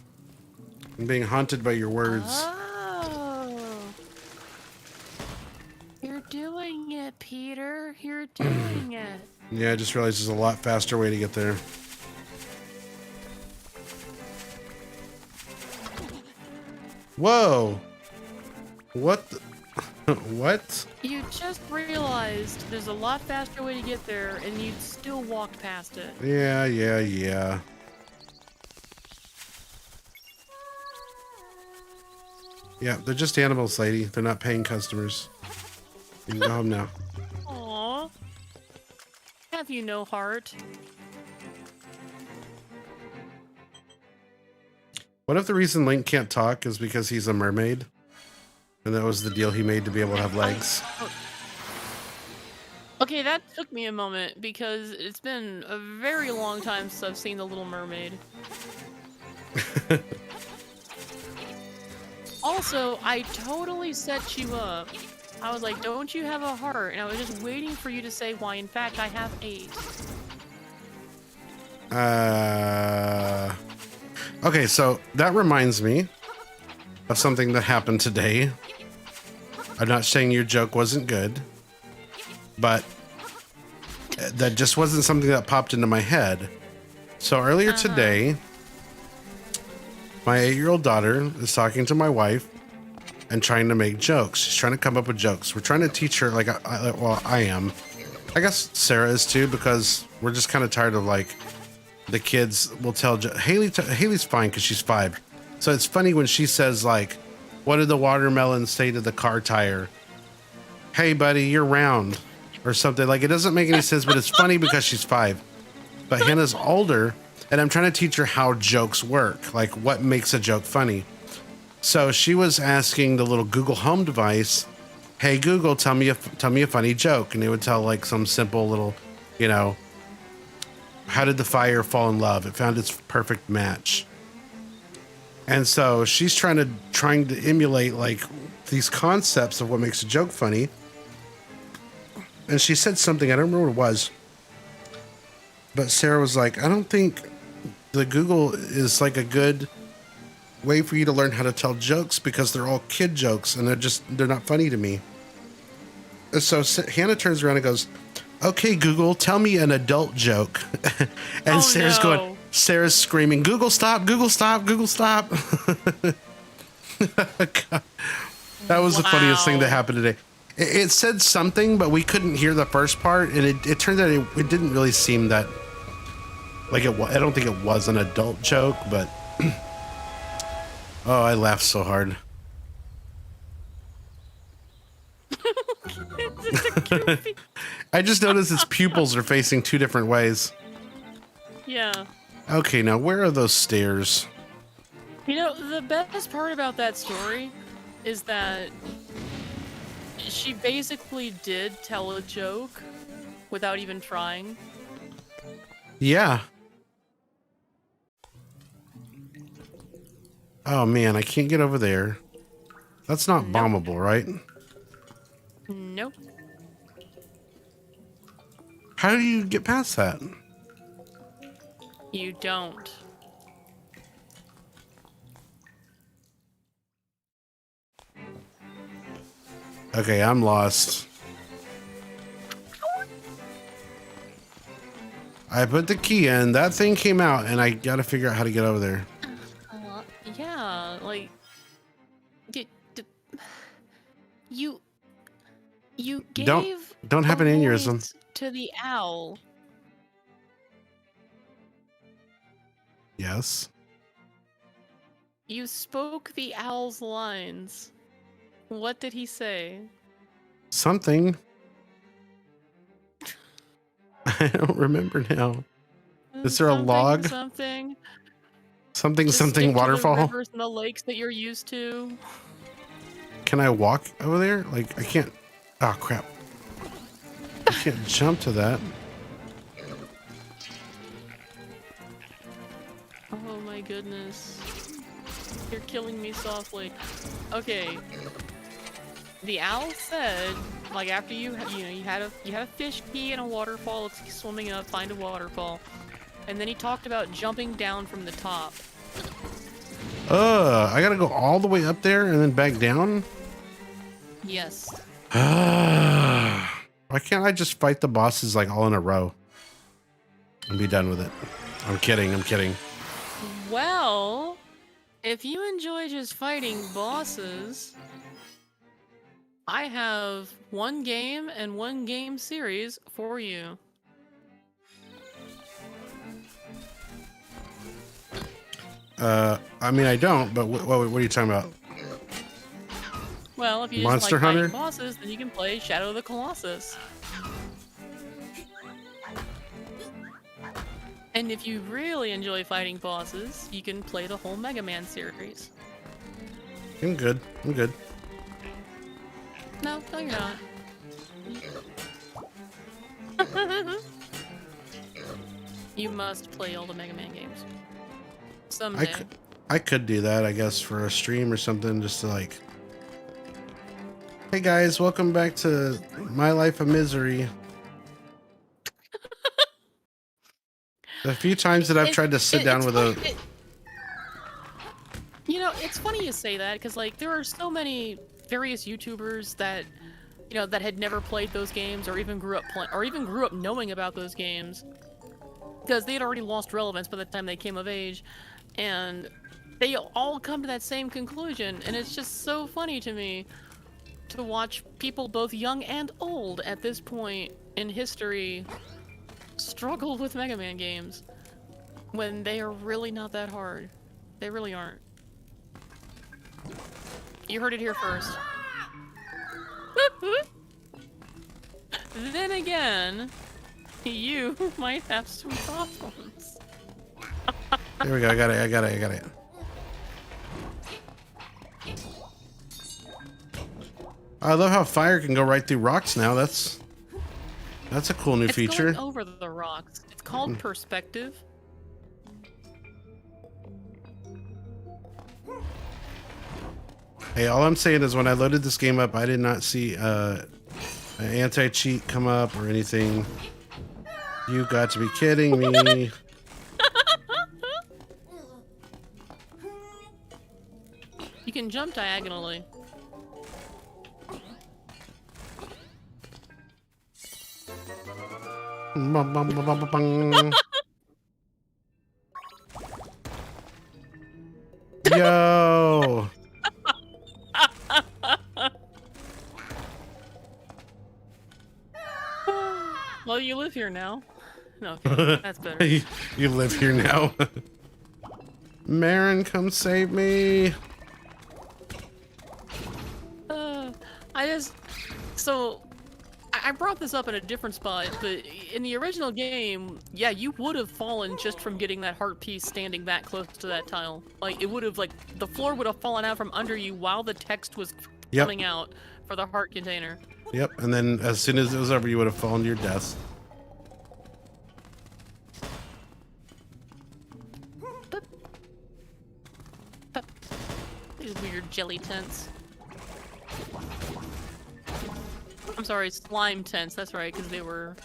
Speaker 2: I'm being haunted by your words.
Speaker 1: Oh. You're doing it, Peter. You're doing it.
Speaker 2: Yeah, I just realized there's a lot faster way to get there. Whoa! What the what?
Speaker 1: You just realized there's a lot faster way to get there, and you still walked past it.
Speaker 2: Yeah. Yeah, they're just animals, lady. They're not paying customers. You can go home now.
Speaker 1: Aw. Have you no heart?
Speaker 2: What if the reason Link can't talk is because he's a mermaid? And that was the deal he made to be able to have legs?
Speaker 1: Okay, that took me a moment because it's been a very long time since I've seen The Little Mermaid. Also, I totally set you up. I was like, don't you have a heart? And I was just waiting for you to say why. In fact, I have 8.
Speaker 2: Okay, so that reminds me of something that happened today. I'm not saying your joke wasn't good, but that just wasn't something that popped into my head. So earlier today, my 8-year-old daughter is talking to my wife and trying to make jokes. She's trying to come up with jokes. We're trying to teach her, like, I am. I guess Sarah is too, because we're just kind of tired of, like, the kids will tell Haley's fine because she's 5. So it's funny when she says, like, what did the watermelon say to the car tire? Hey, buddy, you're round. Or something. Like, it doesn't make any sense, but it's funny because she's 5. But Hannah's older, and I'm trying to teach her how jokes work. Like, what makes a joke funny. So she was asking the little Google Home device, hey, Google, tell me a funny joke. And it would tell, like, some simple little, you know, how did the fire fall in love? It found its perfect match. And so she's trying to emulate, like, these concepts of what makes a joke funny. And she said something, I don't remember what it was, but Sarah was like, I don't think the Google is like a good way for you to learn how to tell jokes because they're all kid jokes and they're not funny to me. And so Hannah turns around and goes, okay, Google, tell me an adult joke. And Sarah's screaming, Google stop, Google stop, Google stop. God. That was the funniest thing that happened today. It said something, but we couldn't hear the first part, and it turned out it didn't really seem that like it was. I don't think it was an adult joke, but oh, I laughed so hard. I just noticed its pupils are facing 2 different ways.
Speaker 1: Yeah.
Speaker 2: Okay, now where are those stairs?
Speaker 1: You know, the best part about that story is that she basically did tell a joke without even trying.
Speaker 2: Yeah. Oh man, I can't get over there. That's not bombable, right?
Speaker 1: Nope.
Speaker 2: How do you get past that?
Speaker 1: You don't.
Speaker 2: Okay, I'm lost. I put the key in, that thing came out, and I gotta figure out how to get over there.
Speaker 1: Yeah, like... You gave...
Speaker 2: Don't have an aneurysm.
Speaker 1: ...to the owl.
Speaker 2: Yes.
Speaker 1: You spoke the owl's lines. What did he say?
Speaker 2: Something. I don't remember now. Is there a log?
Speaker 1: Something.
Speaker 2: Something waterfall?
Speaker 1: The rivers and the lakes that you're used to.
Speaker 2: Can I walk over there? Like, I can't. Oh, crap. I can't jump to that.
Speaker 1: Oh my goodness. You're killing me softly. Okay. the owl said, like after you had a fish key and a waterfall, it's swimming up, find a waterfall, and then he talked about jumping down from the top.
Speaker 2: I gotta go all the way up there and then back down?
Speaker 1: Yes.
Speaker 2: Why can't I just fight the bosses like all in a row and be done with it? I'm kidding, I'm kidding.
Speaker 1: Well, if you enjoy just fighting bosses, I have one game and one game series for you.
Speaker 2: I mean, I don't, but what are you talking about?
Speaker 1: Well, if you
Speaker 2: Monster
Speaker 1: just like
Speaker 2: Hunter?
Speaker 1: fighting bosses, then you can play Shadow of the Colossus. And if you really enjoy fighting bosses, you can play the whole Mega Man series.
Speaker 2: I'm good. I'm good.
Speaker 1: No, you're not. You must play all the Mega Man games. Someday.
Speaker 2: I could do that, I guess, for a stream or something, just to like... Hey guys, welcome back to My Life of Misery. The few times that I've tried to sit down with a...
Speaker 1: You know, it's funny you say that, because like there are so many various YouTubers that, you know, that had never played those games or even grew up knowing about those games, because they had already lost relevance by the time they came of age, and they all come to that same conclusion, and it's just so funny to me to watch people both young and old at this point in history struggle with Mega Man games when they are really not that hard. They really aren't. You heard it here first. Then again, you might have some problems.
Speaker 2: There we go, I got it. I love how fire can go right through rocks now. That's a cool new feature.
Speaker 1: It's going over the rocks. It's called perspective.
Speaker 2: Hey, all I'm saying is when I loaded this game up, I did not see an anti-cheat come up or anything. You got to be kidding me.
Speaker 1: You can jump diagonally.
Speaker 2: Bum, bum, bum, bum, bum. Yo.
Speaker 1: Well, you live here now. No, okay, that's better.
Speaker 2: You live here now. Marin, come save me.
Speaker 1: I brought this up in a different spot, but in the original game, yeah, you would have fallen just from getting that heart piece standing that close to that tile. Like, it would have, like, the floor would have fallen out from under you while the text was coming out for the heart container.
Speaker 2: Yep, and then as soon as it was over, you would have fallen to your death.
Speaker 1: These weird jelly tents. I'm sorry, slime tents. That's right, because they were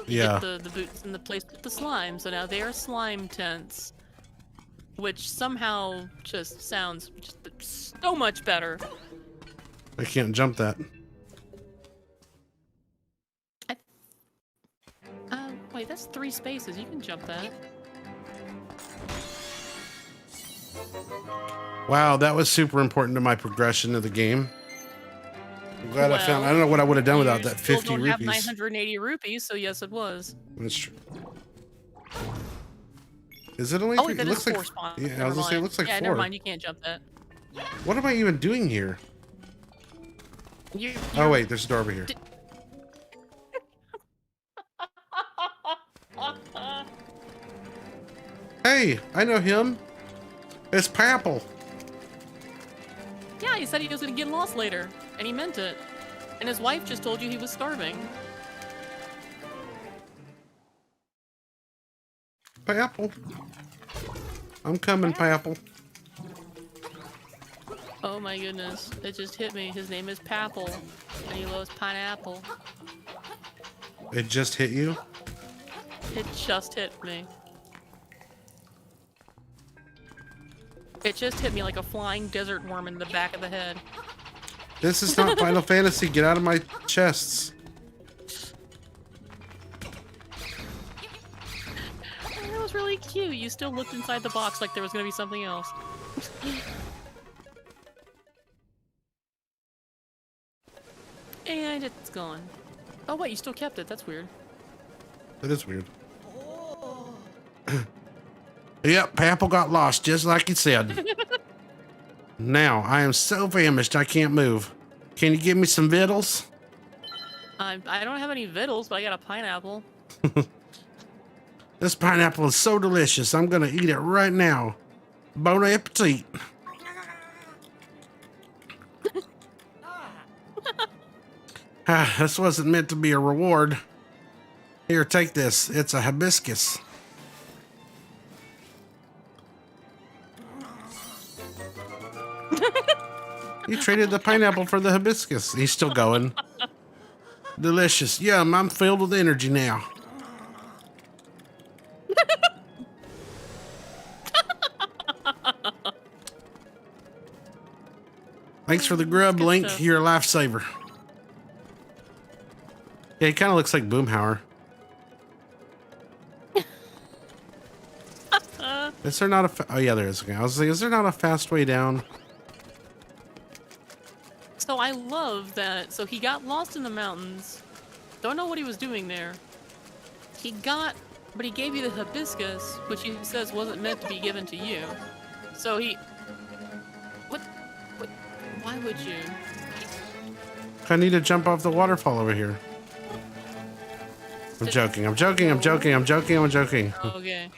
Speaker 1: get the boots in the place with the slime. So now they are slime tents, which somehow just sounds just so much better.
Speaker 2: I can't jump that.
Speaker 1: Wait, that's 3 spaces. You can jump that.
Speaker 2: Wow, that was super important to my progression of the game. I'm glad I found. I don't know what I would have done without that 50
Speaker 1: don't
Speaker 2: rupees.
Speaker 1: Have 980 rupees, so yes, it was.
Speaker 2: That's true. Is it only?
Speaker 1: Oh,
Speaker 2: three?
Speaker 1: that
Speaker 2: It
Speaker 1: is
Speaker 2: looks
Speaker 1: 4
Speaker 2: like.
Speaker 1: spawns.
Speaker 2: Yeah,
Speaker 1: Never
Speaker 2: I was gonna say it
Speaker 1: mind.
Speaker 2: looks like 4.
Speaker 1: Never mind. You can't jump that.
Speaker 2: What am I even doing here? Oh wait, there's a door over here. Hey, I know him. It's Papple.
Speaker 1: Yeah, he said he was gonna get lost later, and he meant it. And his wife just told you he was starving.
Speaker 2: Papple. I'm coming, Papple.
Speaker 1: Oh my goodness, it just hit me. His name is Papple, and he loves pineapple.
Speaker 2: It just hit you?
Speaker 1: It just hit me. It just hit me like a flying desert worm in the back of the head.
Speaker 2: This is not Final Fantasy. Get out of my chests.
Speaker 1: That was really cute. You still looked inside the box like there was gonna be something else. And it's gone. Oh wait, you still kept it. That's weird.
Speaker 2: That is weird. Yep, Papple got lost just like he said. Now, I am so famished I can't move. Can you give me some victuals?
Speaker 1: I don't have any victuals, but I got a pineapple.
Speaker 2: This pineapple is so delicious. I'm gonna eat it right now. Bon appetit. This wasn't meant to be a reward. Here, take this. It's a hibiscus. You traded the pineapple for the hibiscus. He's still going. Delicious. Yum, I'm filled with energy now. Thanks for the grub,
Speaker 1: Good
Speaker 2: Link.
Speaker 1: stuff.
Speaker 2: You're a lifesaver. Yeah, he kind of looks like Boomhauer. Is there not a... oh, yeah, there is. Okay. I was like, is there not a fast way down?
Speaker 1: So I love that. So he got lost in the mountains. Don't know what he was doing there. But he gave you the hibiscus, which he says wasn't meant to be given to you. So he... What? Why would you?
Speaker 2: I need to jump off the waterfall over here. I'm joking. I'm joking. I'm joking. I'm joking. I'm joking.
Speaker 1: Okay.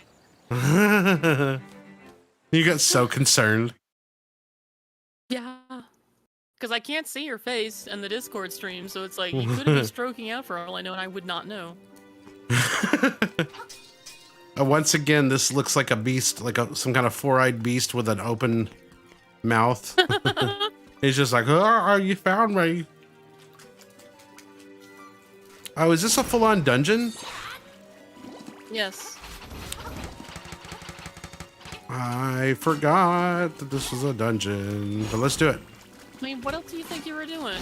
Speaker 2: You got so concerned.
Speaker 1: Yeah. Because I can't see your face in the Discord stream, so it's like, you could be stroking out for all I know, and I would not know.
Speaker 2: Once again, this looks like a beast, like some kind of four-eyed beast with an open mouth. He's just like, oh, you found me. Oh, is this a full-on dungeon?
Speaker 1: Yes.
Speaker 2: I forgot that this was a dungeon, but let's do it.
Speaker 1: I mean, what else do you think you were doing?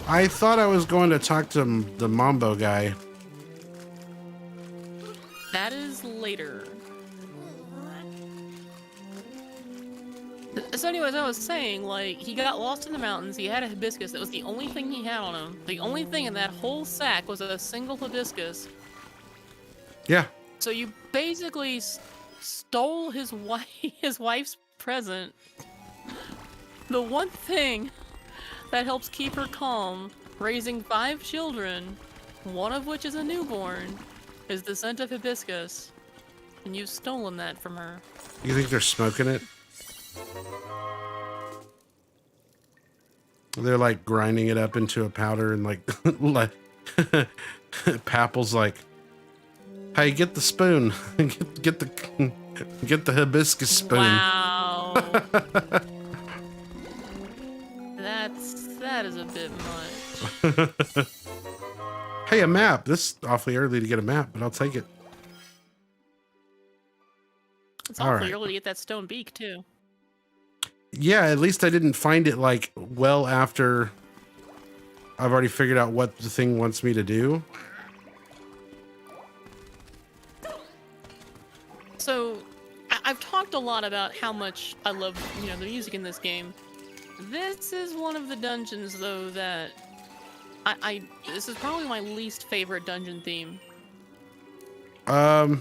Speaker 2: I thought I was going to talk to the Mambo guy.
Speaker 1: That is later. So anyways, I was saying, like, he got lost in the mountains, he had a hibiscus, that was the only thing he had on him. The only thing in that whole sack was a single hibiscus.
Speaker 2: Yeah.
Speaker 1: So you basically stole his wife's present. The one thing that helps keep her calm, raising 5 children, one of which is a newborn, is the scent of hibiscus. And you've stolen that from her.
Speaker 2: You think they're smoking it? They're like grinding it up into a powder and like, like Papple's like, hey, get the spoon. get the hibiscus spoon.
Speaker 1: Wow. That is a bit much.
Speaker 2: Hey, a map. This is awfully early to get a map, but I'll take it.
Speaker 1: It's awfully early to get that stone beak too.
Speaker 2: Yeah, at least I didn't find it like well after I've already figured out what the thing wants me to do.
Speaker 1: So, I've talked a lot about how much I love, the music in this game. This is one of the dungeons, though, that this is probably my least favorite dungeon theme.
Speaker 2: I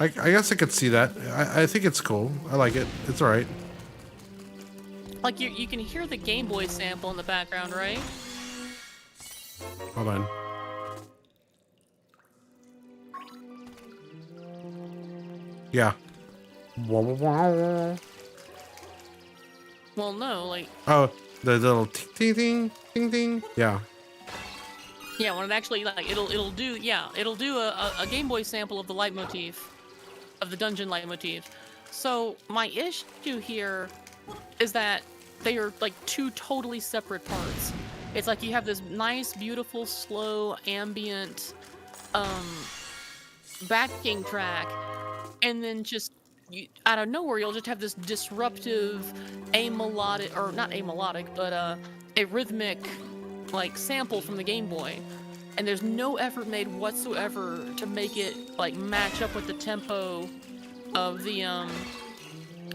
Speaker 2: guess I could see that. I think it's cool. I like it. It's all right.
Speaker 1: Like, you can hear the Game Boy sample in the background, right?
Speaker 2: Hold on. Yeah.
Speaker 1: Well, no, like...
Speaker 2: Oh, the little ting ting ting ting. Yeah.
Speaker 1: Yeah, when it actually, like, it'll do a Game Boy sample of the leitmotif, of the dungeon leitmotif. So, my issue here is that they are like two totally separate parts. It's like you have this nice, beautiful, slow, ambient backing track, and then just out of nowhere you'll just have this disruptive amelodic, or not amelodic, but a rhythmic like sample from the Game Boy, and there's no effort made whatsoever to make it like match up with the tempo of the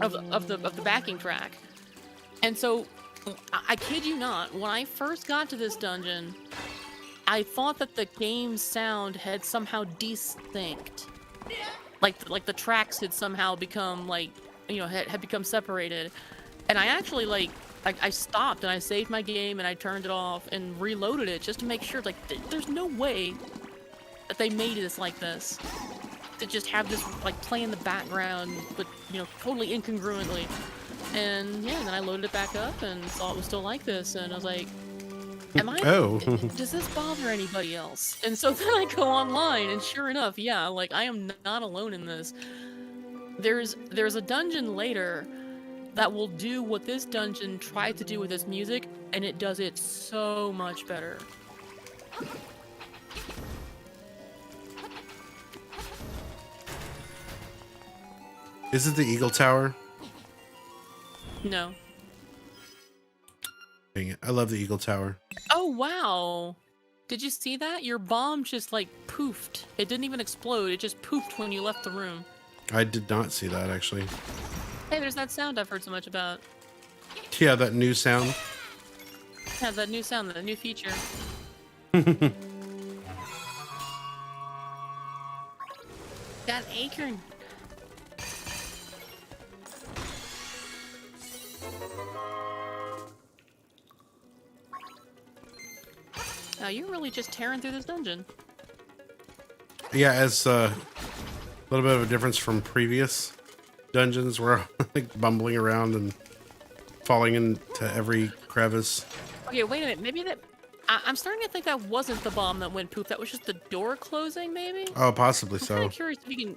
Speaker 1: of the backing track. And so I kid you not, when I first got to this dungeon, I thought that the game's sound had somehow desynced. Like the tracks had somehow become like, you know, had become separated. And I actually like I stopped and I saved my game and I turned it off and reloaded it just to make sure, like, there's no way that they made this like this. To just have this like play in the background, but, you know, totally incongruently. And yeah, then I loaded it back up and saw it was still like this, and I was like, does this bother anybody else? And so then I go online, and sure enough, yeah, like, I am not alone in this. There's a dungeon later that will do what this dungeon tried to do with this music, and it does it so much better.
Speaker 2: Is it the Eagle Tower?
Speaker 1: No.
Speaker 2: Dang it. I love the Eagle Tower.
Speaker 1: Oh, wow. Did you see that? Your bomb just, like, poofed. It didn't even explode. It just poofed when you left the room.
Speaker 2: I did not see that, actually.
Speaker 1: Hey, there's that sound I've heard so much about.
Speaker 2: Yeah, that new sound.
Speaker 1: Yeah, that new sound, that new feature. Got an acorn. Oh, you're really just tearing through this dungeon.
Speaker 2: Yeah, as a little bit of a difference from previous dungeons where I'm like bumbling around and falling into every crevice.
Speaker 1: Okay, wait a minute. Maybe that... I'm starting to think that wasn't the bomb that went poof. That was just the door closing, maybe?
Speaker 2: Oh, possibly so.
Speaker 1: I'm kind of curious if you can...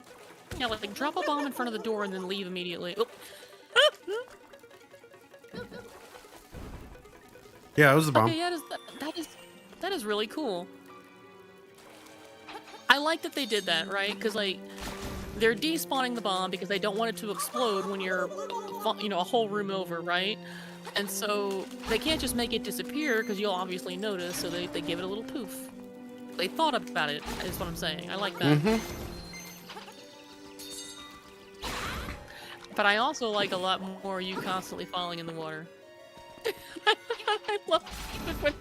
Speaker 1: Yeah, like drop a bomb in front of the door and then leave immediately. Oh.
Speaker 2: Yeah, it was the bomb.
Speaker 1: Okay, yeah, that is really cool. I like that they did that, right? Because, like, they're despawning the bomb because they don't want it to explode when you're, you know, a whole room over, right? And so they can't just make it disappear because you'll obviously notice, so they give it a little poof. They thought about it, is what I'm saying. I like that.
Speaker 2: Mm-hmm.
Speaker 1: But I also like a lot more you constantly falling in the water. I love it when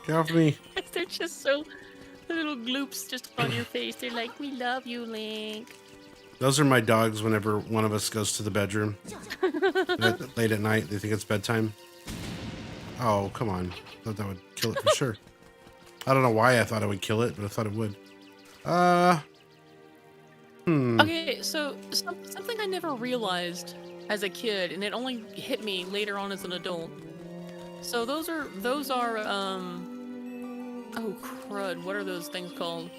Speaker 2: Get off me.
Speaker 1: they're just so... The little gloops just on your face. They're like, we love you, Link.
Speaker 2: Those are my dogs whenever one of us goes to the bedroom. Late at night, they think it's bedtime. Oh, come on. I thought that would kill it for sure. I don't know why I thought it would kill it, but I thought it would.
Speaker 1: Okay, so something I never realized as a kid, and it only hit me later on as an adult. So those are oh crud, what are those things called?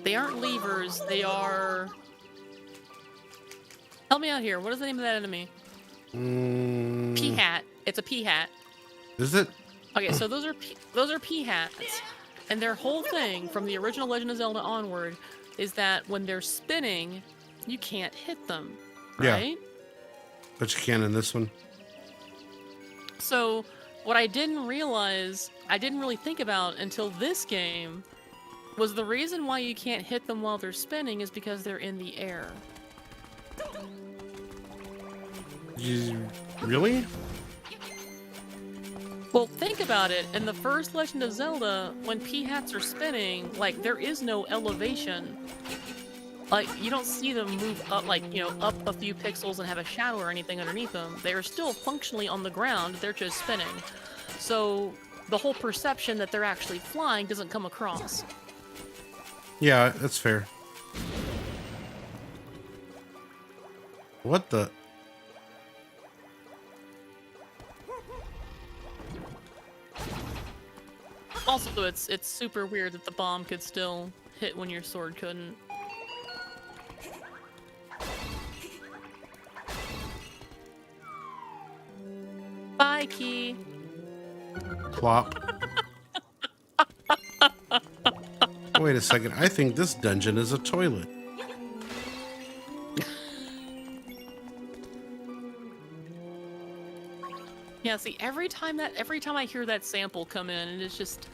Speaker 1: They aren't levers, they are... Help me out here, what is the name of that enemy? P-hat. It's a P-hat.
Speaker 2: Is it?
Speaker 1: Okay, so those are P-hats. And their whole thing, from the original Legend of Zelda onward, is that when they're spinning, you can't hit them, right?
Speaker 2: Yeah. But you can in this one.
Speaker 1: So, what I didn't realize, I didn't really think about until this game, was the reason why you can't hit them while they're spinning is because they're in the air.
Speaker 2: Really?
Speaker 1: Well, think about it. In the first Legend of Zelda, when P-hats are spinning, like, there is no elevation. Like, you don't see them move up, like, you know, up a few pixels and have a shadow or anything underneath them. They're still functionally on the ground, they're just spinning. So, the whole perception that they're actually flying doesn't come across.
Speaker 2: Yeah, that's fair. What the...
Speaker 1: Also, it's super weird that the bomb could still hit when your sword couldn't. Hi, Key.
Speaker 2: Plop. Wait a second. I think this dungeon is a toilet.
Speaker 1: Yeah, see, every time I hear that sample come in, and it's just,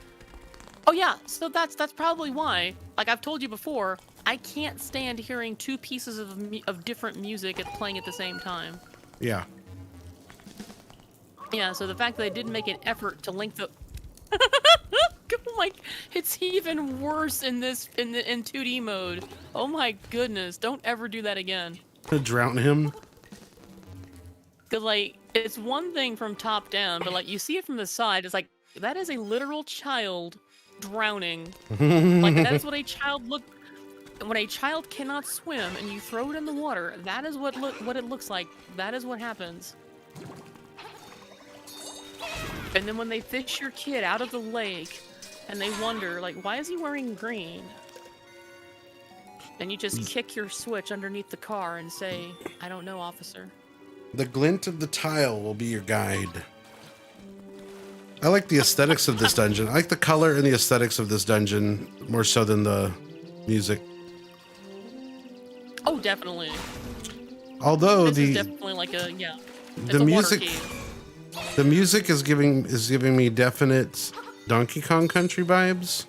Speaker 1: oh yeah, so that's probably why. Like I've told you before, I can't stand hearing two pieces of different music playing at the same time.
Speaker 2: Yeah.
Speaker 1: Yeah, so the fact that they didn't make an effort to link the like it's even worse in 2D mode. Oh my goodness, don't ever do that again.
Speaker 2: Drown him.
Speaker 1: Cause like it's one thing from top down, but like you see it from the side, it's like that is a literal child drowning. Like that is what a child look when a child cannot swim and you throw it in the water. That is what it looks like. That is what happens. And then when they fish your kid out of the lake, and they wonder like, why is he wearing green? And you just kick your switch underneath the car and say, I don't know, officer.
Speaker 2: The glint of the tile will be your guide. I like the aesthetics of this dungeon. I like the color and the aesthetics of this dungeon more so than the music.
Speaker 1: Oh, definitely.
Speaker 2: Although
Speaker 1: this is definitely like a
Speaker 2: the music, the music is giving me definite Donkey Kong Country vibes.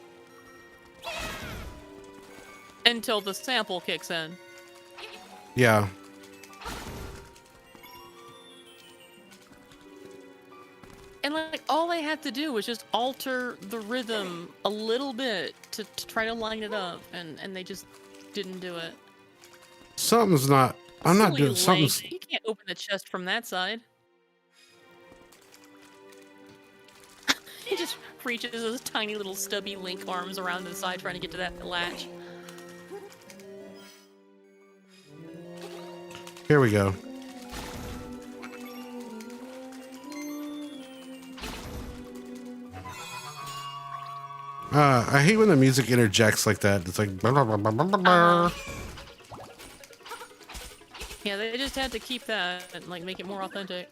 Speaker 1: Until the sample kicks in.
Speaker 2: Yeah.
Speaker 1: And like all I had to do was just alter the rhythm a little bit to try to line it up, and they just didn't do it.
Speaker 2: Something's not. I'm not doing something.
Speaker 1: You can't open the chest from that side. He just reaches his tiny little stubby Link arms around the side trying to get to that latch.
Speaker 2: Here we go. I hate when the music interjects like that. It's like blah, blah, blah, blah, blah, blah.
Speaker 1: Yeah, they just had to keep that and like make it more authentic.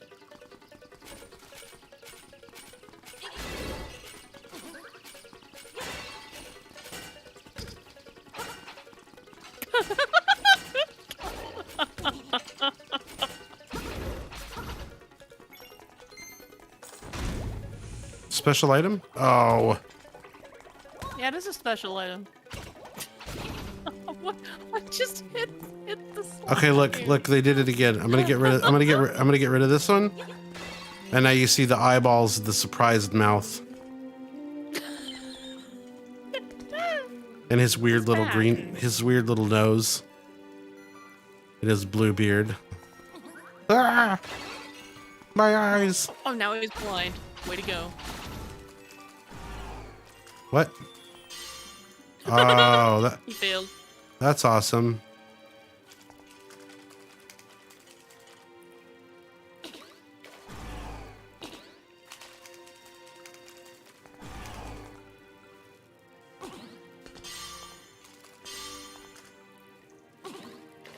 Speaker 2: Special item? Oh.
Speaker 1: Yeah, it is a special item. what just hit the
Speaker 2: Okay, look, they did it again. I'm gonna get rid of this one. And now you see the eyeballs, the surprised mouth. And his weird little weird little nose. And his blue beard. Ah! My eyes.
Speaker 1: Oh, now he's blind. Way to go.
Speaker 2: What? Oh,
Speaker 1: He failed.
Speaker 2: that's awesome.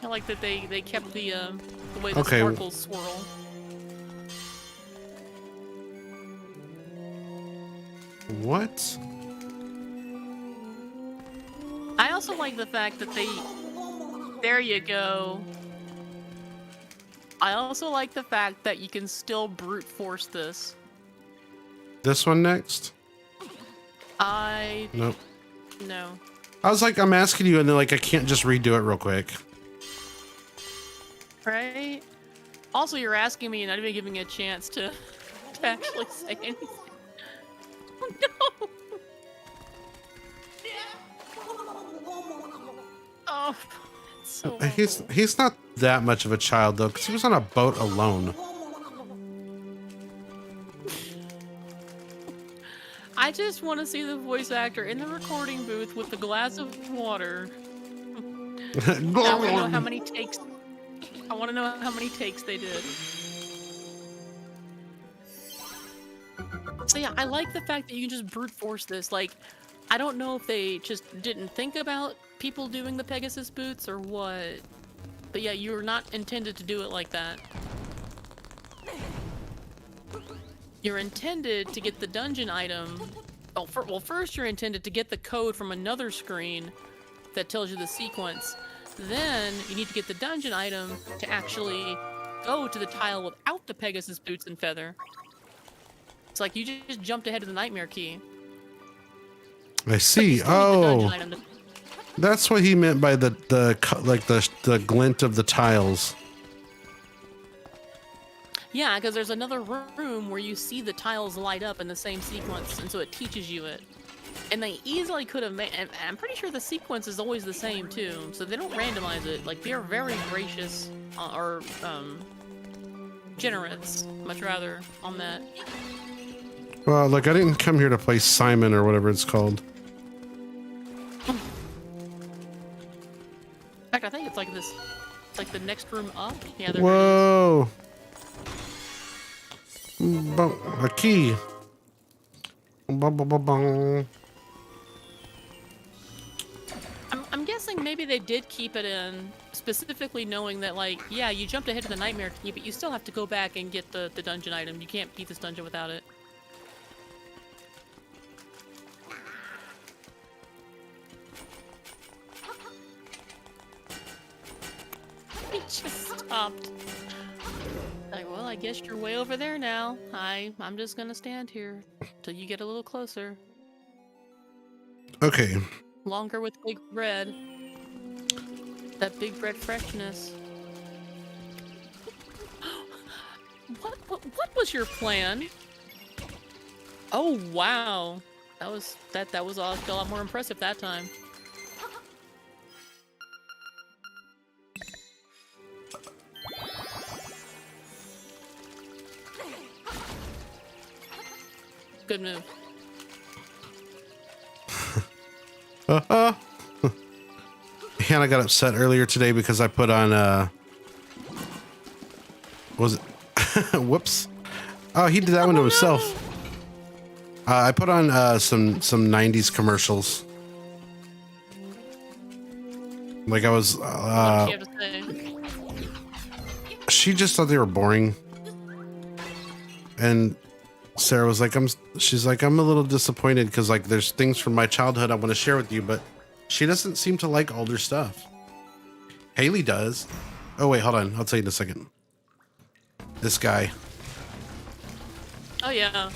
Speaker 1: I like that they kept the way the sparkles swirl.
Speaker 2: What?
Speaker 1: I also like the fact that there you go. I also like the fact that you can still brute force this.
Speaker 2: This one next? Nope.
Speaker 1: No.
Speaker 2: I was like, I'm asking you, and then like I can't just redo it real quick.
Speaker 1: Right? Also, you're asking me and not even giving me a chance to actually say anything. Oh no! Oh, it's so
Speaker 2: He's not that much of a child though, because he was on a boat alone.
Speaker 1: I just want to see the voice actor in the recording booth with the glass of water. I want to know how many takes. I want to know how many takes they did. So yeah, I like the fact that you can just brute force this. Like, I don't know if they just didn't think about people doing the Pegasus boots or what. But yeah, you're not intended to do it like that. You're intended to get the dungeon item. Oh, well, first you're intended to get the code from another screen that tells you the sequence. Then you need to get the dungeon item to actually go to the tile without the Pegasus boots and feather. It's like you just jumped ahead of the nightmare key.
Speaker 2: I see. Oh, that's what he meant by the glint of the tiles.
Speaker 1: Yeah, because there's another room where you see the tiles light up in the same sequence, and so it teaches you it. And they easily could have made, and I'm pretty sure the sequence is always the same too, so they don't randomize it. Like, they're very gracious, or generous, much rather, on that.
Speaker 2: Well, look, I didn't come here to play Simon or whatever it's called.
Speaker 1: In fact, I think it's like this, it's like the next room up. Yeah, there
Speaker 2: Whoa! A key.
Speaker 1: I'm guessing maybe they did keep it in, specifically knowing that, like, yeah, you jumped ahead to the nightmare key, but you still have to go back and get the dungeon item. You can't beat this dungeon without it. He just stopped. Like, well, I guess you're way over there now. I'm just gonna stand here till you get a little closer.
Speaker 2: Okay.
Speaker 1: Longer with big bread. That big bread freshness. What was your plan? Oh wow, that was a lot more impressive that time. Good move.
Speaker 2: Hannah got upset earlier today because I put on was it whoops. Oh, he did that one to himself. I put on some 90s commercials. Like I was
Speaker 1: What did you have to say?
Speaker 2: she just thought they were boring. And Sarah was like, she's like, I'm a little disappointed because like there's things from my childhood I want to share with you, but she doesn't seem to like older stuff. Haley does. Oh wait, hold on. I'll tell you in a second. This guy.
Speaker 1: Oh yeah.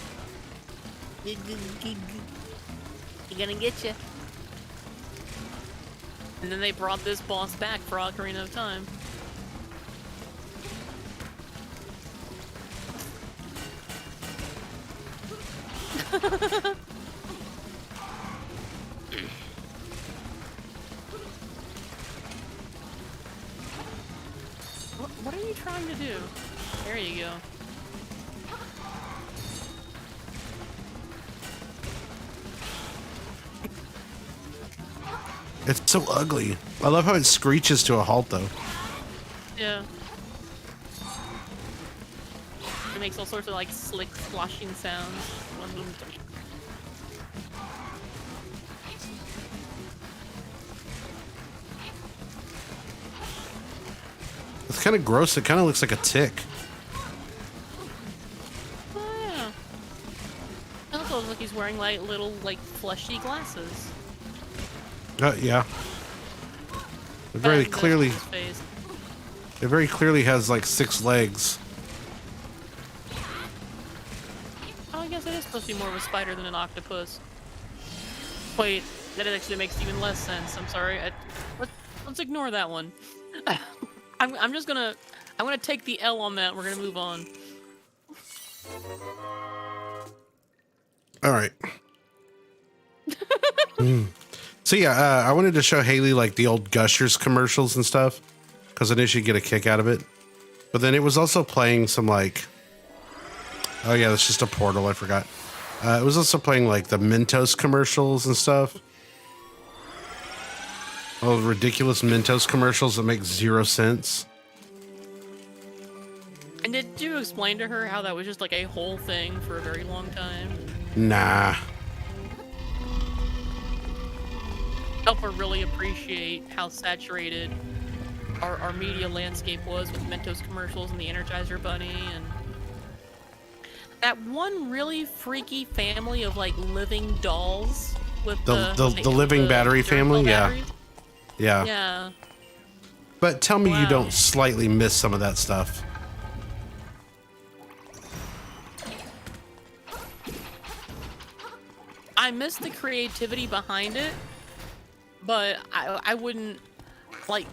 Speaker 1: He gonna get you. And then they brought this boss back for Ocarina of Time. What are you trying to do? There you go.
Speaker 2: It's so ugly. I love how it screeches to a halt though.
Speaker 1: Yeah. It makes all sorts of like slick sloshing sounds.
Speaker 2: It's kind of gross. It kind of looks like a tick.
Speaker 1: Oh yeah. It also looks like he's wearing like little like fleshy glasses.
Speaker 2: Yeah. It very clearly has like 6 legs.
Speaker 1: Oh, I guess it is supposed to be more of a spider than an octopus. Wait, that actually makes even less sense. I'm sorry. Let's ignore that one. I'm just gonna take the L on that. We're gonna move on.
Speaker 2: All right. So yeah, I wanted to show Haley like the old Gushers commercials and stuff because I knew she'd get a kick out of it. But then it was also playing some like, oh yeah, that's just a portal. I forgot. It was also playing like the Mentos commercials and stuff. All the ridiculous Mentos commercials that make 0 sense.
Speaker 1: And did you explain to her how that was just like a whole thing for a very long time?
Speaker 2: Nah.
Speaker 1: Help her really appreciate how saturated our media landscape was with Mentos commercials and the Energizer Bunny, and That one really freaky family of like living dolls with
Speaker 2: The living battery family,
Speaker 1: batteries.
Speaker 2: Yeah.
Speaker 1: Yeah.
Speaker 2: But tell me you
Speaker 1: Wow.
Speaker 2: don't slightly miss some of that stuff.
Speaker 1: I miss the creativity behind it, but I wouldn't like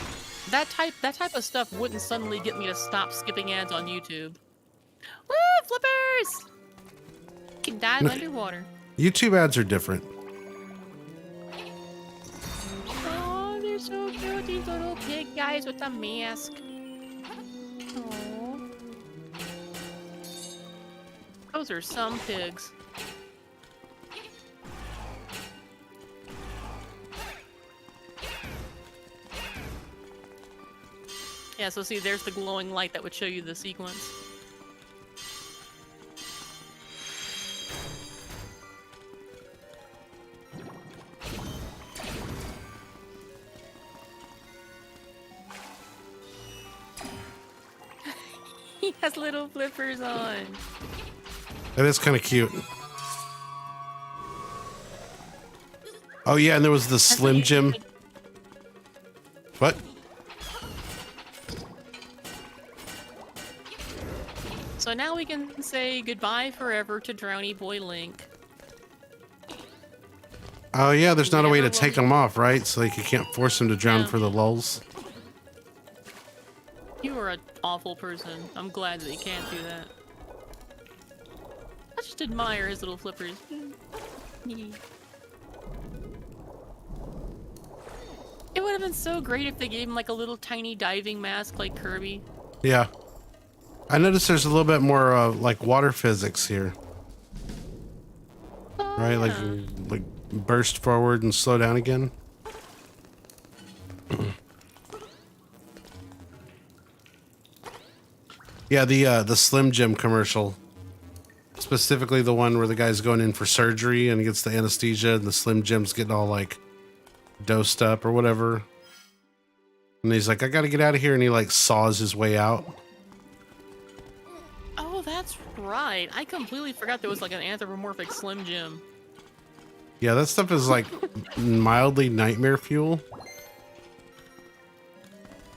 Speaker 1: that type of stuff wouldn't suddenly get me to stop skipping ads on YouTube. Woo, flippers! You can dive
Speaker 2: No.
Speaker 1: underwater.
Speaker 2: YouTube ads are different.
Speaker 1: Oh, they're so cute, these little pig guys with the mask. Oh. Those are some pigs. Yeah, so see, there's the glowing light that would show you the sequence. He has little flippers on.
Speaker 2: That is kind of cute. Oh yeah, and there was the Slim Jim. What?
Speaker 1: So now we can say goodbye forever to Drowny Boy Link.
Speaker 2: Oh yeah, there's not a way to
Speaker 1: Never
Speaker 2: take
Speaker 1: will.
Speaker 2: him off, right? So like you can't force him to drown
Speaker 1: Yeah.
Speaker 2: for the lulz.
Speaker 1: You are an awful person. I'm glad that you can't do that. I just admire his little flippers. It would have been so great if they gave him like a little tiny diving mask like Kirby.
Speaker 2: Yeah. I noticed there's a little bit more like water physics here,
Speaker 1: Oh,
Speaker 2: right?
Speaker 1: yeah.
Speaker 2: Like burst forward and slow down again. Yeah, the Slim Jim commercial, specifically the one where the guy's going in for surgery and he gets the anesthesia and the Slim Jim's getting all like dosed up or whatever, and he's like, I gotta get out of here, and he like saws his way out.
Speaker 1: Oh, that's right. I completely forgot there was like an anthropomorphic Slim Jim.
Speaker 2: Yeah, that stuff is like mildly nightmare fuel.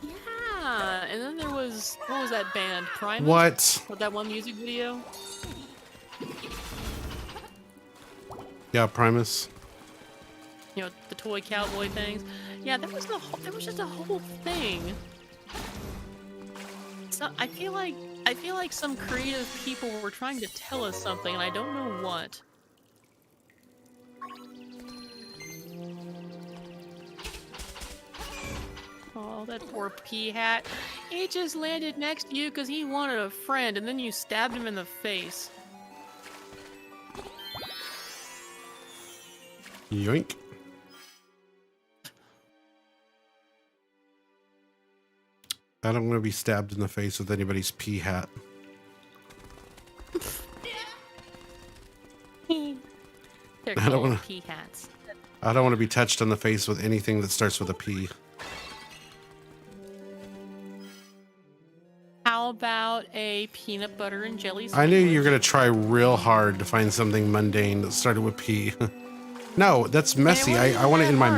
Speaker 1: Yeah, and then there was, what was that band? Primus?
Speaker 2: What?
Speaker 1: With that one music video?
Speaker 2: Yeah, Primus.
Speaker 1: You know, the toy cowboy things. Yeah, there was just a whole thing. So I feel like some creative people were trying to tell us something, and I don't know what. Oh, that poor pea hat. He just landed next to you because he wanted a friend, and then you stabbed him in the face.
Speaker 2: Yoink. I don't want to be stabbed in the face with anybody's pea hat.
Speaker 1: They're
Speaker 2: I don't
Speaker 1: called
Speaker 2: wanna-
Speaker 1: pea hats.
Speaker 2: I don't want to be touched on the face with anything that starts with a P.
Speaker 1: How about a peanut butter and jelly
Speaker 2: I knew you were
Speaker 1: sandwich?
Speaker 2: going to try real hard to find something mundane that started with P. No, that's messy. I want it in my...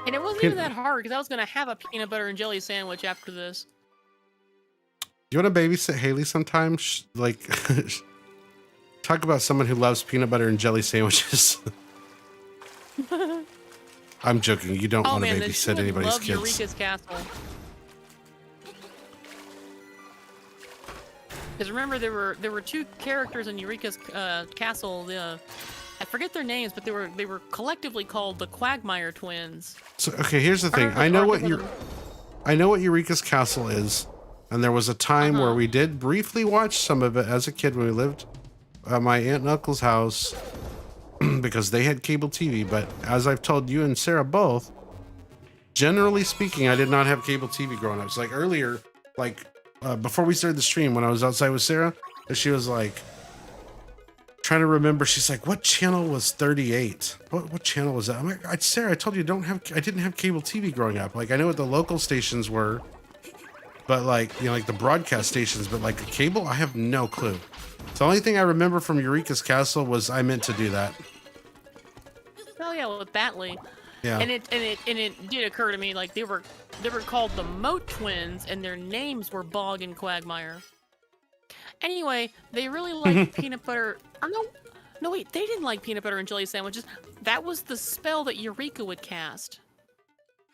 Speaker 1: And it wasn't
Speaker 2: Pin-
Speaker 1: even that hard because I was gonna have a peanut butter and jelly sandwich after this.
Speaker 2: You want to babysit Haley sometime? Like, talk about someone who loves peanut butter and jelly sandwiches. I'm joking. You don't
Speaker 1: Oh
Speaker 2: want to
Speaker 1: man, then she
Speaker 2: babysit
Speaker 1: would
Speaker 2: anybody's
Speaker 1: love
Speaker 2: kids.
Speaker 1: Eureka's Castle. Because remember, there were two characters in Eureka's Castle. I forget their names, but they were collectively called the Quagmire twins.
Speaker 2: So, okay, here's the thing. I know what Eureka's Castle is, and there was a time where we did briefly watch some of it as a kid when we lived at my aunt and uncle's house because they had cable TV. But as I've told you and Sarah both, generally speaking, I did not have cable TV growing up. It's like earlier, like before we started the stream, when I was outside with Sarah, and she was like trying to remember. She's like, "What channel was 38? What channel was that?" I'm like, Sarah, I told you I didn't have cable TV growing up. Like I know what the local stations were, but like, you know, like the broadcast stations, but like a cable, I have no clue. So the only thing I remember from Eureka's Castle was I meant to do that.
Speaker 1: Oh yeah, with Batley.
Speaker 2: Yeah.
Speaker 1: And it did occur to me, like they were called the Moat Twins, and their names were Bog and Quagmire. Anyway, they really liked peanut butter. Or no, wait, they didn't like peanut butter and jelly sandwiches. That was the spell that Eureka would cast.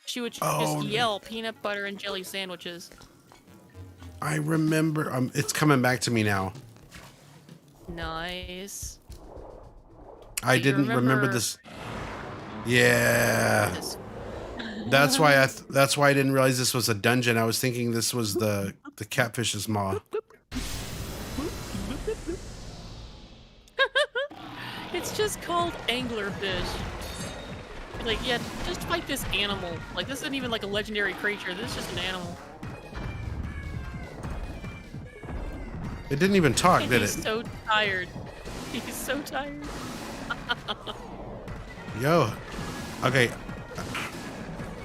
Speaker 1: She would just yell peanut butter and jelly sandwiches.
Speaker 2: I remember. It's coming back to me now.
Speaker 1: Nice.
Speaker 2: I didn't remember this. Yeah. That's why I didn't realize this was a dungeon. I was thinking this was the catfish's maw.
Speaker 1: It's just called anglerfish. Like, yeah, just fight this animal. Like, this isn't even like a legendary creature. This is just an animal.
Speaker 2: It didn't even talk,
Speaker 1: And
Speaker 2: did
Speaker 1: he's
Speaker 2: it?
Speaker 1: so tired. He's so tired.
Speaker 2: Yo. Okay.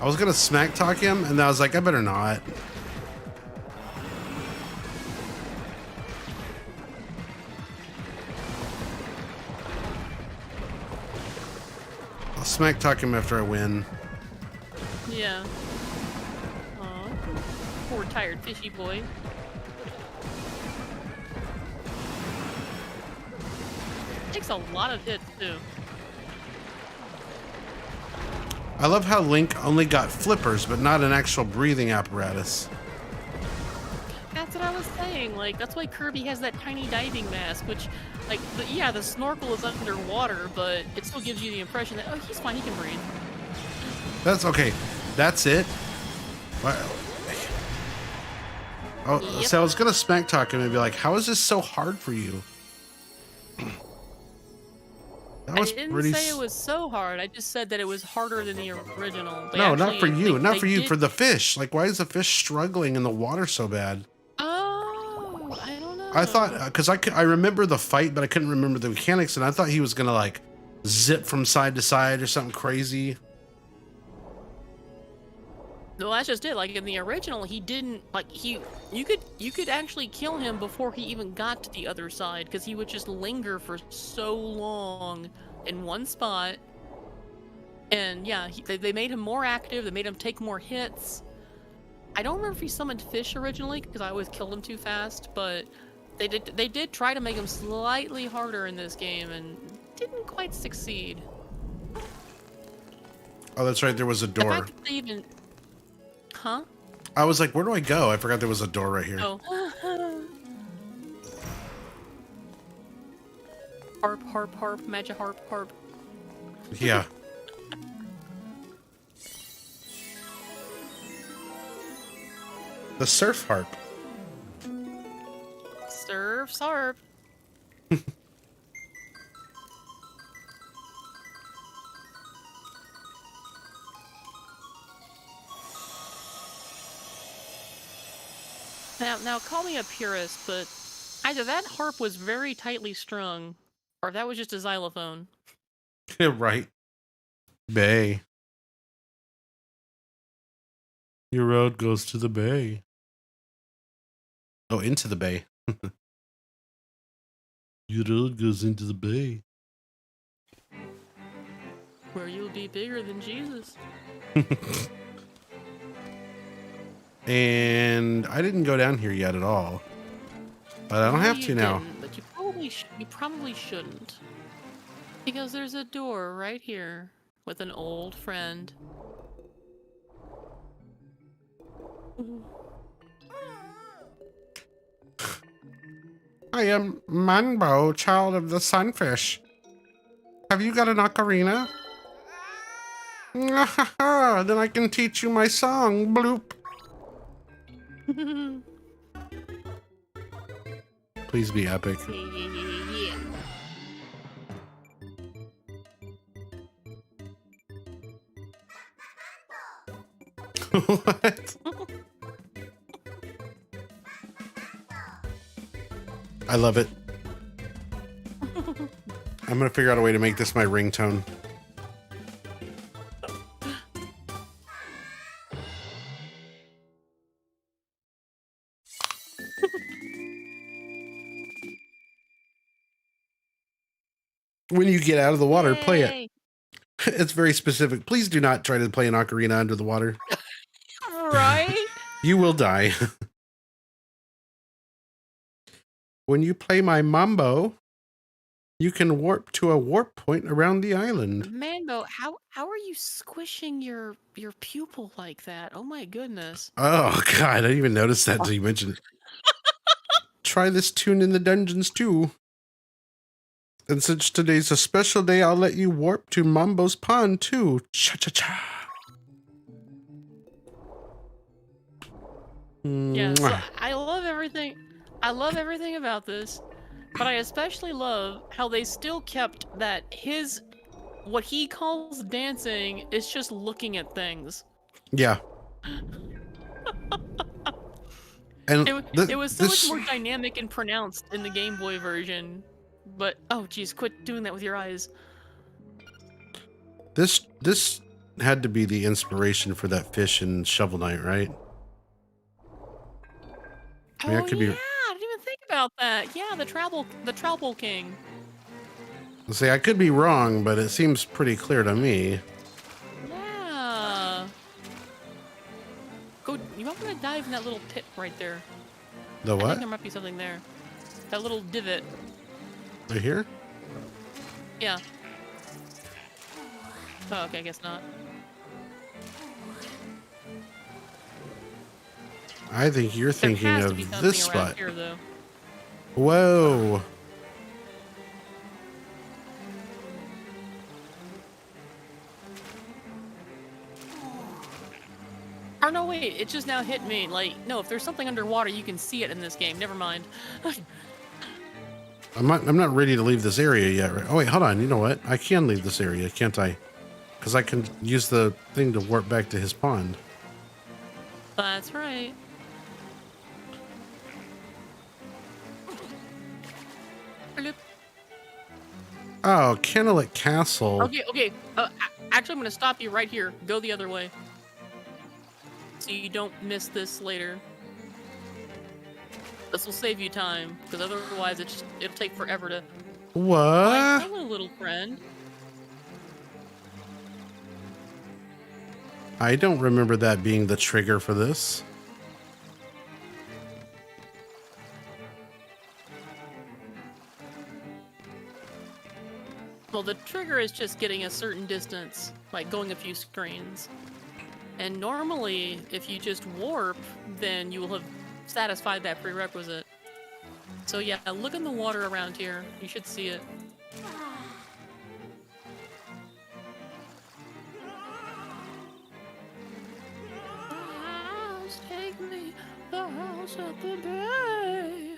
Speaker 2: I was gonna smack talk him, and I was like, I better not. I'll smack talk him after I win.
Speaker 1: Yeah. Aw, poor tired fishy boy. Takes a lot of hits too.
Speaker 2: I love how Link only got flippers, but not an actual breathing apparatus.
Speaker 1: That's what I was saying. Like, that's why Kirby has that tiny diving mask, which, like, yeah, the snorkel is underwater, but it still gives you the impression that, oh, he's fine, he can breathe.
Speaker 2: That's okay. That's it. Wow. Oh,
Speaker 1: Yep.
Speaker 2: so I was gonna smack talk him and be like, "How is this so hard for you?" That was
Speaker 1: I didn't
Speaker 2: pretty.
Speaker 1: say it was so hard. I just said that it was harder than the original.
Speaker 2: No, not for you. Not for you. For the fish. Like, why is the fish struggling in the water so bad?
Speaker 1: Oh, I don't know.
Speaker 2: I thought because I remember the fight, but I couldn't remember the mechanics, and I thought he was gonna like zip from side to side or something crazy.
Speaker 1: Well, that's just it. Like in the original, he didn't like you could actually kill him before he even got to the other side because he would just linger for so long in one spot. And yeah, they made him more active. They made him take more hits. I don't remember if he summoned fish originally because I always killed him too fast, but they did try to make him slightly harder in this game and didn't quite succeed.
Speaker 2: Oh, that's right. There was a
Speaker 1: The
Speaker 2: door.
Speaker 1: fact that they even Huh?
Speaker 2: I was like, where do I go? I forgot there was a door right here.
Speaker 1: Oh. Harp, harp, harp, magic harp, harp.
Speaker 2: Yeah. The surf harp.
Speaker 1: Surf, sarp. Now, call me a purist, but either that harp was very tightly strung, or that was just a xylophone.
Speaker 2: Right. Bay. Your road goes to the bay. Oh, into the bay. Your road goes into the bay.
Speaker 1: Where you'll be bigger than Jesus.
Speaker 2: And I didn't go down here yet at all. But I don't have to now.
Speaker 1: Didn't, but you probably shouldn't. Because there's a door right here with an old friend.
Speaker 2: I am Manbo, child of the sunfish. Have you got an ocarina? Then I can teach you my song, bloop. Please be epic.
Speaker 1: Yeah.
Speaker 2: What? I love it. I'm gonna figure out a way to make this my ringtone. When you get out of the water, play it.
Speaker 1: Yay.
Speaker 2: It's very specific. Please do not try to play an ocarina under the water.
Speaker 1: Right?
Speaker 2: You will die. When you play my mambo, you can warp to a warp point around the island.
Speaker 1: Manbo, how are you squishing your pupil like that? Oh my goodness.
Speaker 2: Oh god, I didn't even notice that until you mentioned it. Try this tune in the dungeons too. And since today's a special day, I'll let you warp to Mambo's Pond too. Cha-cha-cha.
Speaker 1: Yeah, so I love everything. I love everything about this, but I especially love how they still kept that what he calls dancing is just looking at things.
Speaker 2: Yeah. And
Speaker 1: it was so much more dynamic and pronounced in the Game Boy version. But oh geez, quit doing that with your eyes.
Speaker 2: This had to be the inspiration for that fish in Shovel Knight, right?
Speaker 1: I mean, yeah, I didn't even think about that. Yeah, the Trouble King.
Speaker 2: See, I could be wrong, but it seems pretty clear to me.
Speaker 1: Yeah. Go. You might want to dive in that little pit right there.
Speaker 2: The what?
Speaker 1: I think there might be something there. That little divot.
Speaker 2: Right here?
Speaker 1: Yeah. Oh, okay, I guess not.
Speaker 2: I think you're thinking of this spot.
Speaker 1: Here, though.
Speaker 2: Whoa.
Speaker 1: Or no, wait, it just now hit me. Like, no, if there's something underwater, you can see it in this game. Never mind.
Speaker 2: I'm not ready to leave this area yet. Right? Oh wait, hold on. You know what? I can leave this area, can't I? Because I can use the thing to warp back to his pond.
Speaker 1: That's right.
Speaker 2: Oh, Kennelet Castle.
Speaker 1: Okay. Actually, I'm going to stop you right here. Go the other way. So you don't miss this later. This will save you time, because otherwise it'll take forever to...
Speaker 2: What?
Speaker 1: Hello, little friend.
Speaker 2: I don't remember that being the trigger for this.
Speaker 1: Well, the trigger is just getting a certain distance, like going a few screens. And normally, if you just warp, then you will have satisfied that prerequisite. So yeah, look in the water around here. You should see it. The house, take me, the house at the bay.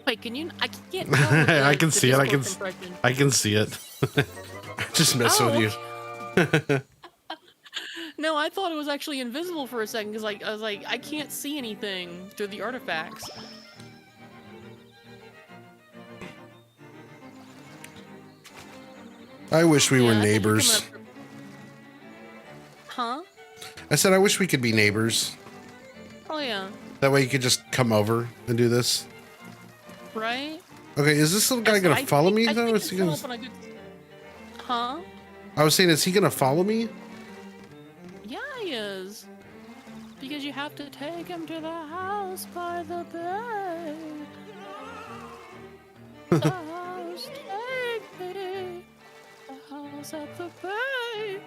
Speaker 1: Wait, can you? I can't tell.
Speaker 2: I can see it. I can see it. Just messing with you.
Speaker 1: No, I thought it was actually invisible for a second because, I was like, I can't see anything through the artifacts.
Speaker 2: I wish we were neighbors.
Speaker 1: Huh?
Speaker 2: I said I wish we could be neighbors.
Speaker 1: Oh yeah.
Speaker 2: That way you could just come over and do this.
Speaker 1: Right?
Speaker 2: Okay, is this little guy gonna follow me though? Is he gonna...
Speaker 1: Huh?
Speaker 2: I was saying, is he gonna follow me?
Speaker 1: Yeah, he is. Because you have to take him to the house by the bay. The house, take me. The house at the bay.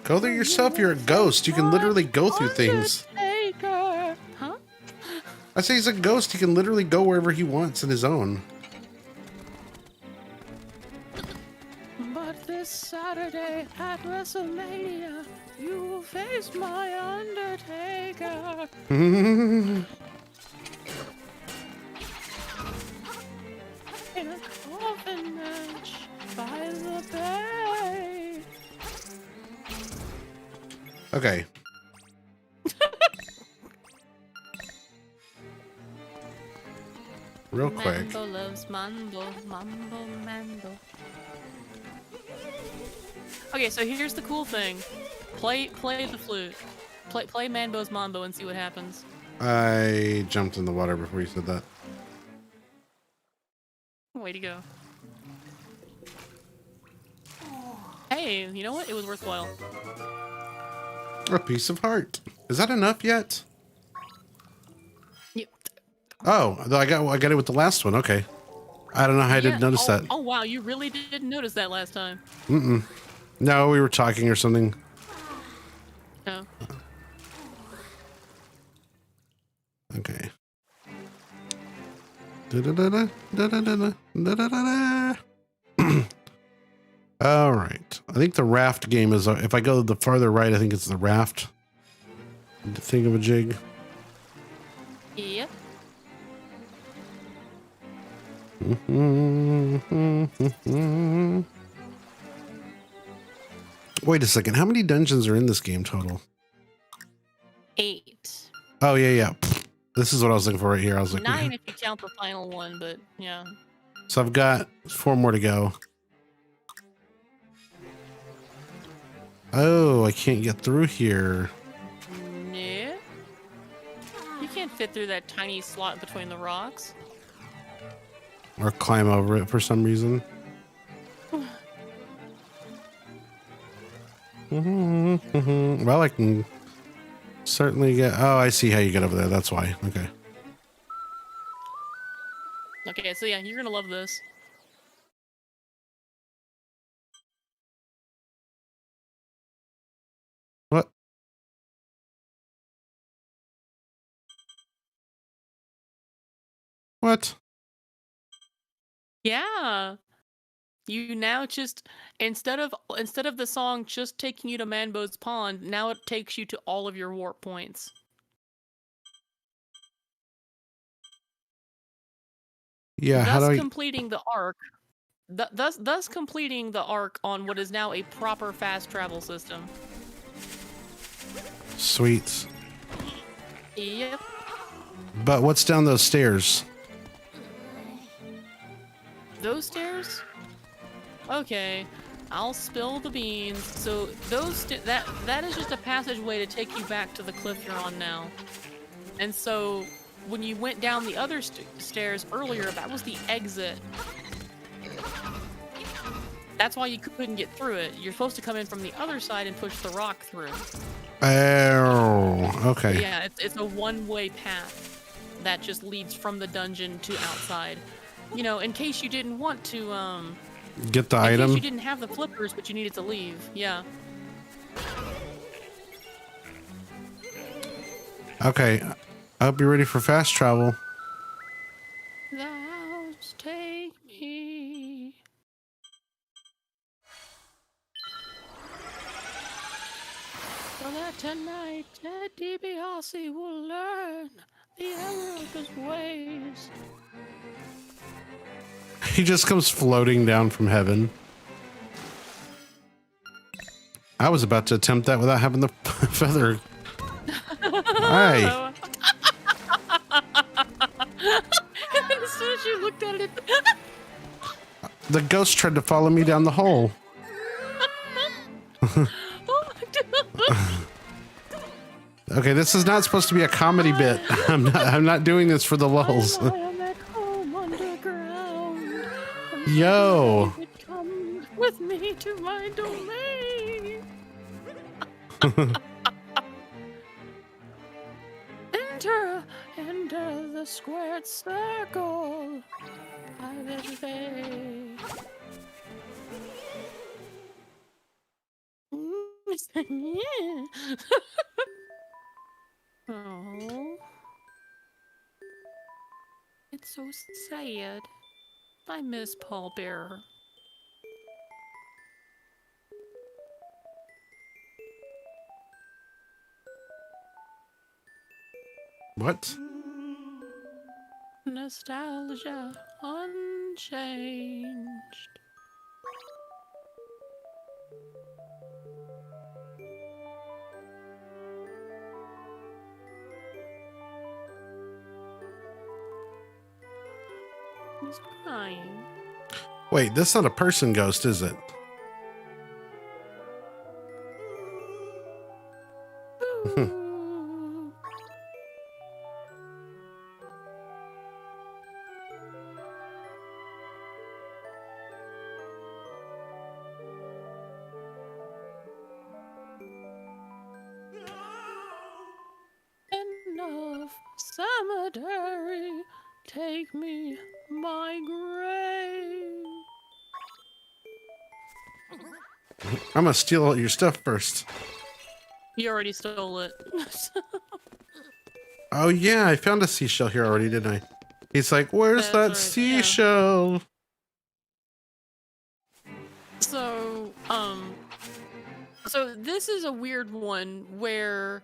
Speaker 2: Go there yourself. You're a ghost. You can literally go through things.
Speaker 1: Huh?
Speaker 2: I say he's a ghost. He can literally go wherever he wants in his own.
Speaker 3: But this Saturday at WrestleMania, you will face my Undertaker. In a coffin match by the bay.
Speaker 2: Okay. Real quick.
Speaker 1: Mambo loves mambo, mambo, mambo. Okay, so here's the cool thing. Play the flute. Play Mambo's Mambo and see what happens.
Speaker 2: I jumped in the water before you said that.
Speaker 1: Way to go. Hey, you know what? It was worthwhile.
Speaker 2: A piece of heart. Is that enough yet?
Speaker 1: Yeah.
Speaker 2: Oh, I got it with the last one. Okay. I don't know how I didn't notice that.
Speaker 1: Oh, wow. You really didn't notice that last time.
Speaker 2: No, we were talking or something.
Speaker 1: Oh.
Speaker 2: Okay. Da-da-da-da, da-da-da-da, da-da-da-da. All right. I think the raft game is, if I go the farther right, I think it's the raft. Think of a jig.
Speaker 1: Yep.
Speaker 2: Wait a second. How many dungeons are in this game total?
Speaker 1: 8.
Speaker 2: Oh, yeah. This is what I was looking for right here. I was like,
Speaker 1: 9 if you count the final one, but yeah.
Speaker 2: So I've got 4 more to go. Oh, I can't get through here.
Speaker 1: No. You can't fit through that tiny slot between the rocks.
Speaker 2: Or climb over it for some reason. Well, I can certainly get... Oh, I see how you get over there. That's why. Okay.
Speaker 1: Okay, so yeah, you're gonna love this.
Speaker 2: What? What?
Speaker 1: Yeah. You now just instead of the song just taking you to Manbo's Pond, now it takes you to all of your warp points.
Speaker 2: Yeah, how
Speaker 1: Thus
Speaker 2: do I...
Speaker 1: completing the arc. Thus completing the arc on what is now a proper fast travel system.
Speaker 2: Sweet.
Speaker 1: Yep.
Speaker 2: But what's down those stairs?
Speaker 1: Those stairs? Okay, I'll spill the beans. So that is just a passageway to take you back to the cliff you're on now. And so when you went down the other stairs earlier, that was the exit. That's why you couldn't get through it. You're supposed to come in from the other side and push the rock through.
Speaker 2: Oh, okay.
Speaker 1: Yeah, it's a one-way path that just leads from the dungeon to outside. You know, in case you didn't want to,
Speaker 2: Get the
Speaker 1: in
Speaker 2: item?
Speaker 1: case you didn't have the flippers, but you needed to leave. Yeah.
Speaker 2: Okay. I hope you're ready for fast travel.
Speaker 1: Thou take me. So that tonight, DiBiase will learn the error of his ways.
Speaker 2: He just comes floating down from heaven. I was about to attempt that without having the feather. Hi.
Speaker 1: As soon as you looked at it.
Speaker 2: The ghost tried to follow me down the hole. Okay, this is not supposed to be a comedy bit. I'm not doing this for the lulz. Yo.
Speaker 1: Come with me to my domain. Enter the squared circle by this way. Yeah. Oh, it's so sad. I miss Paul Bearer.
Speaker 2: What?
Speaker 1: Nostalgia unchanged. He's crying.
Speaker 2: Wait, that's not a person ghost, is it?
Speaker 1: Ooh. cemetery, take me my grave.
Speaker 2: I'm gonna steal all your stuff first.
Speaker 1: You already stole it.
Speaker 2: Oh yeah, I found a seashell here already, didn't I? He's like, where's that
Speaker 1: right,
Speaker 2: seashell?
Speaker 1: Yeah. So this is a weird one where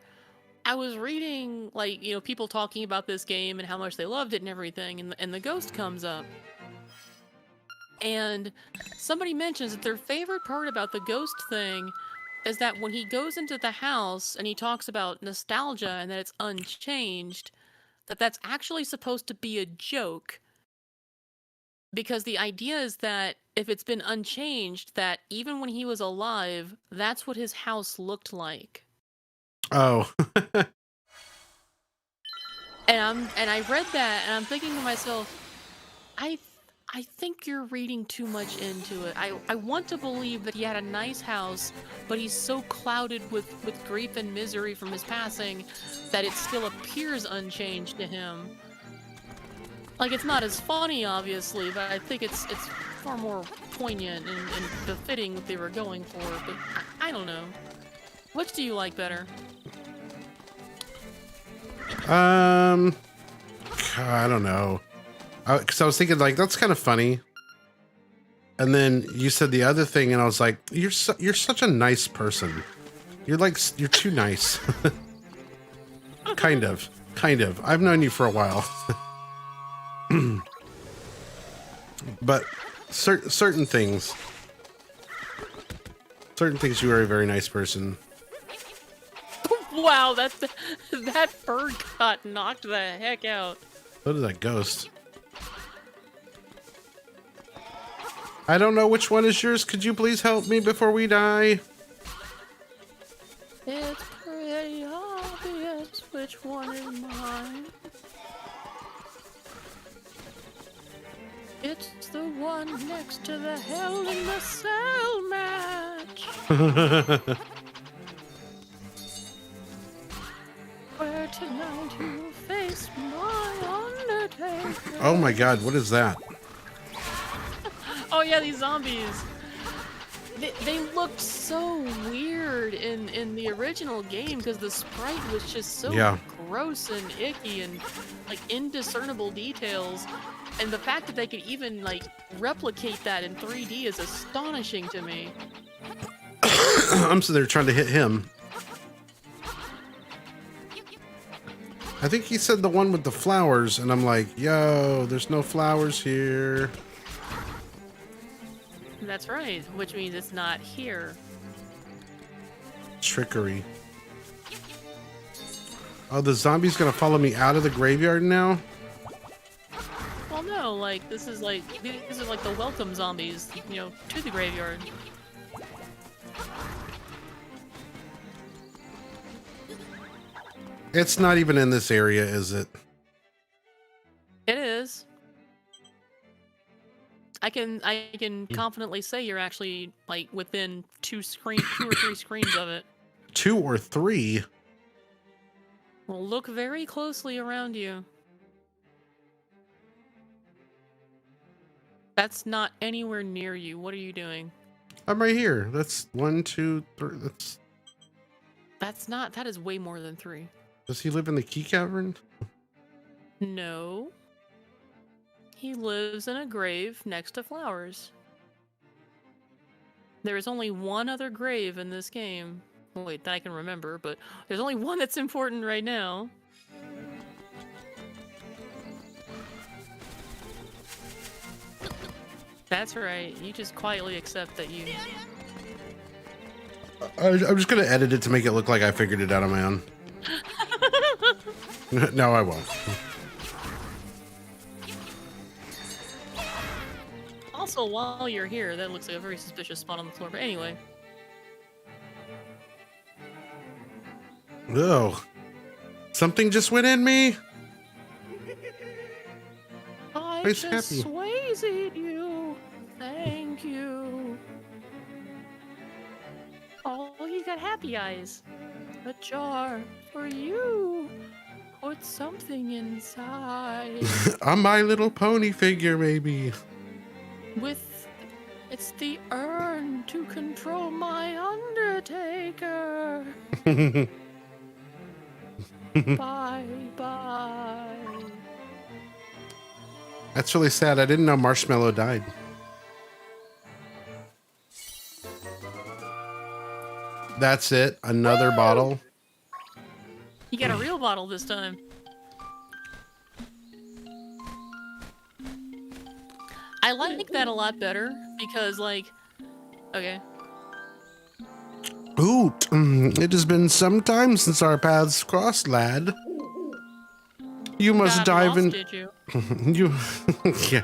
Speaker 1: I was reading, like, you know, people talking about this game and how much they loved it and everything, and the ghost comes up. And somebody mentions that their favorite part about the ghost thing is that when he goes into the house and he talks about nostalgia and that it's unchanged, that's actually supposed to be a joke. Because the idea is that if it's been unchanged, that even when he was alive, that's what his house looked like.
Speaker 2: Oh.
Speaker 1: And I read that and I'm thinking to myself, I think you're reading too much into it. I want to believe that he had a nice house, but he's so clouded with grief and misery from his passing that it still appears unchanged to him. Like, it's not as funny, obviously, but I think it's far more poignant and befitting what they were going for, but I don't know. Which do you like better?
Speaker 2: I don't know. Because I was thinking, like, that's kind of funny. And then you said the other thing, and I was like, you're such a nice person. You're too nice. Kind of. I've known you for a while. But certain things, you are a very nice person.
Speaker 1: Wow, that bird got knocked the heck out.
Speaker 2: What is that ghost? I don't know which one is yours. Could you please help me before we die?
Speaker 1: It's pretty obvious which one is mine. It's the one next to the Hell in the Cell match. Where tonight you face my Undertaker.
Speaker 2: Oh my god, what is that?
Speaker 1: Oh yeah, these zombies. They looked so weird in the original game because the sprite was just so gross and icky and like indiscernible details. And the fact that they could even like replicate that in 3D is astonishing to me.
Speaker 2: I'm so they're trying to hit him. I think he said the one with the flowers, and I'm like, yo, there's no flowers here.
Speaker 1: That's right, which means it's not here.
Speaker 2: Trickery. Oh, the zombie's gonna follow me out of the graveyard now?
Speaker 1: Well, no, like, these are like the welcome zombies, you know, to the graveyard.
Speaker 2: It's not even in this area, is it?
Speaker 1: It is. I can confidently say you're actually like within two or three screens of it.
Speaker 2: 2 or 3?
Speaker 1: Well, look very closely around you. That's not anywhere near you. What are you doing?
Speaker 2: I'm right here. That's 1, 2, 3.
Speaker 1: That is way more than 3.
Speaker 2: Does he live in the key cavern?
Speaker 1: No. He lives in a grave next to flowers. There is only one other grave in this game. Wait, that I can remember, but there's only one that's important right now. That's right. You just quietly accept that you...
Speaker 2: I'm just gonna edit it to make it look like I figured it out on my own. No, I won't.
Speaker 1: Also, while you're here, that looks like a very suspicious spot on the floor, but anyway.
Speaker 2: Oh. Something just went in me?
Speaker 1: I
Speaker 2: He's
Speaker 1: just
Speaker 2: happy.
Speaker 1: swayzed you. Thank you. Oh, he's got happy eyes. A jar for you. put something inside.
Speaker 2: A My Little Pony figure, maybe.
Speaker 1: It's the urn to control my Undertaker. Bye, bye.
Speaker 2: That's really sad. I didn't know Marshmallow died. That's it. Another bottle.
Speaker 1: You got a real bottle this time. I like that a lot better because, like, okay.
Speaker 2: Ooh, it has been some time since our paths crossed, lad. You must dive in.
Speaker 1: Did you?
Speaker 2: You, yeah.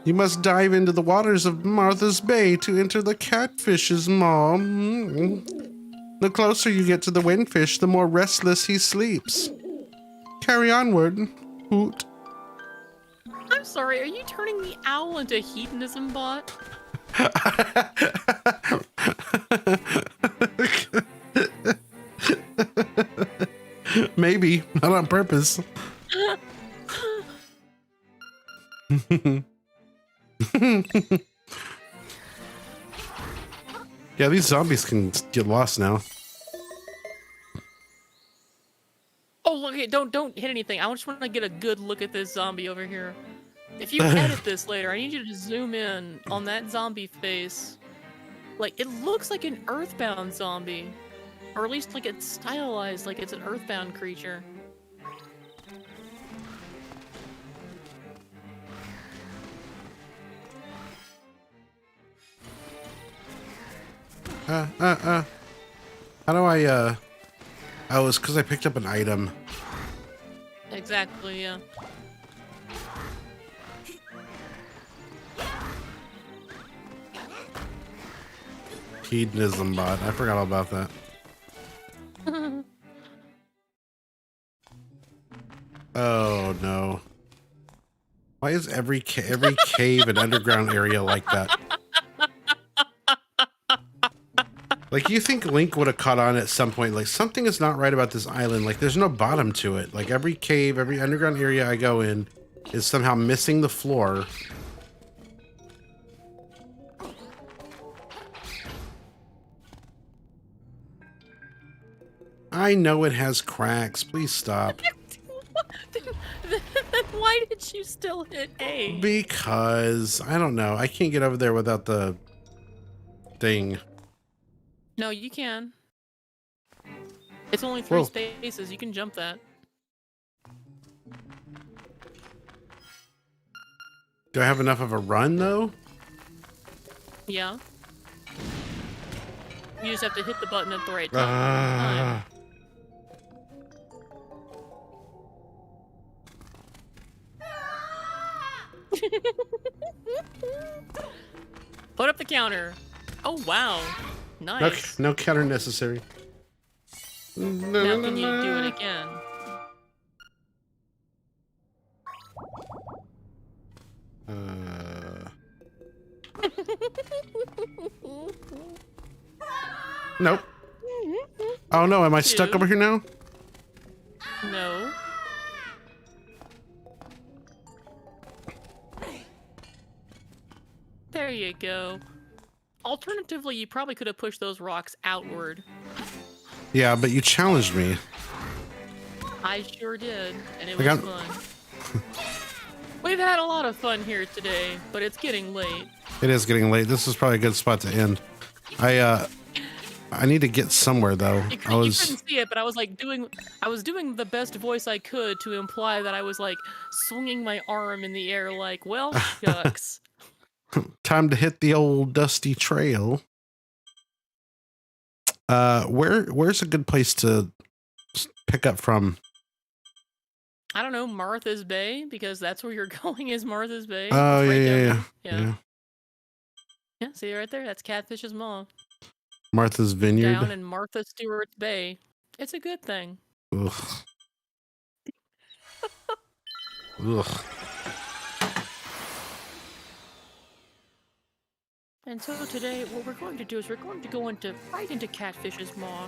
Speaker 2: You must dive into the waters of Martha's Bay to enter the catfish's maw. The closer you get to the windfish, the more restless he sleeps. Carry onward, Hoot.
Speaker 1: I'm sorry, are you turning the owl into a hedonism bot?
Speaker 2: Maybe, not on purpose. Yeah, these zombies can get lost now.
Speaker 1: Oh, look! Don't hit anything. I just want to get a good look at this zombie over here. If you edit this later, I need you to zoom in on that zombie face. Like, it looks like an earthbound zombie. Or at least, like, it's stylized like it's an earthbound creature.
Speaker 2: How do I, oh, it's because I picked up an item.
Speaker 1: Exactly, yeah.
Speaker 2: Hedonism bot. I forgot all about that. Oh no. Why is every cave and underground area like that? Like, you think Link would have caught on at some point, like, something is not right about this island. Like, there's no bottom to it. Like, every cave, every underground area I go in is somehow missing the floor. I know it has cracks. Please stop.
Speaker 1: Then why did you still hit A?
Speaker 2: Because, I don't know. I can't get over there without the thing.
Speaker 1: No, you can. It's only 3 spaces. You can jump that.
Speaker 2: Do I have enough of a run, though?
Speaker 1: Yeah. You just have to hit the button at the right time. Put up the counter. Oh, wow. Nice.
Speaker 2: No counter necessary.
Speaker 1: Now can you do it again?
Speaker 2: Nope. Oh no, am I stuck over here now?
Speaker 1: No. There you go. Alternatively, you probably could have pushed those rocks outward.
Speaker 2: Yeah, but you challenged me.
Speaker 1: I sure did, and it was fun. We've had a lot of fun here today, but it's getting late.
Speaker 2: It is getting late. This is probably a good spot to end. I need to get somewhere though.
Speaker 1: You couldn't see it, but I was like I was doing the best voice I could to imply that I was like swinging my arm in the air like, well, shucks.
Speaker 2: Time to hit the old dusty trail. Where's a good place to pick up from?
Speaker 1: I don't know, Martha's Bay, because that's where you're going is Martha's Bay.
Speaker 2: Oh,
Speaker 1: right
Speaker 2: yeah.
Speaker 1: Yeah, see right there? That's Catfish's mom.
Speaker 2: Martha's Vineyard.
Speaker 1: Down in Martha Stewart's Bay. It's a good thing.
Speaker 2: Ugh. Ugh.
Speaker 1: And so today, what we're going to do is we're going to go right into Catfish's maw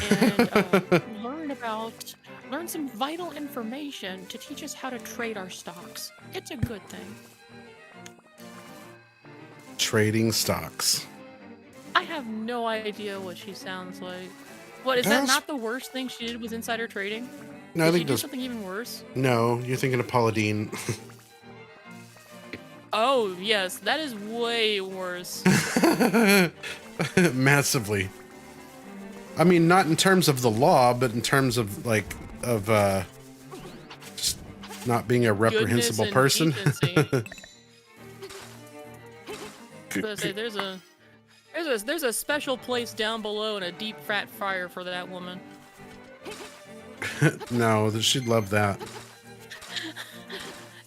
Speaker 1: and learn about learn some vital information to teach us how to trade our stocks. It's a good thing.
Speaker 2: Trading stocks.
Speaker 1: I have no idea what she sounds like. What, is that not the worst thing she did was insider trading?
Speaker 2: No, I
Speaker 1: Did
Speaker 2: think
Speaker 1: she do something even worse?
Speaker 2: No, you're thinking of Paula Deen.
Speaker 1: Oh, yes, that is way worse.
Speaker 2: Massively. I mean, not in terms of the law, but in terms of, like, just not being a reprehensible person.
Speaker 1: There's a special place down below in a deep fat fryer for that woman.
Speaker 2: No, she'd love that.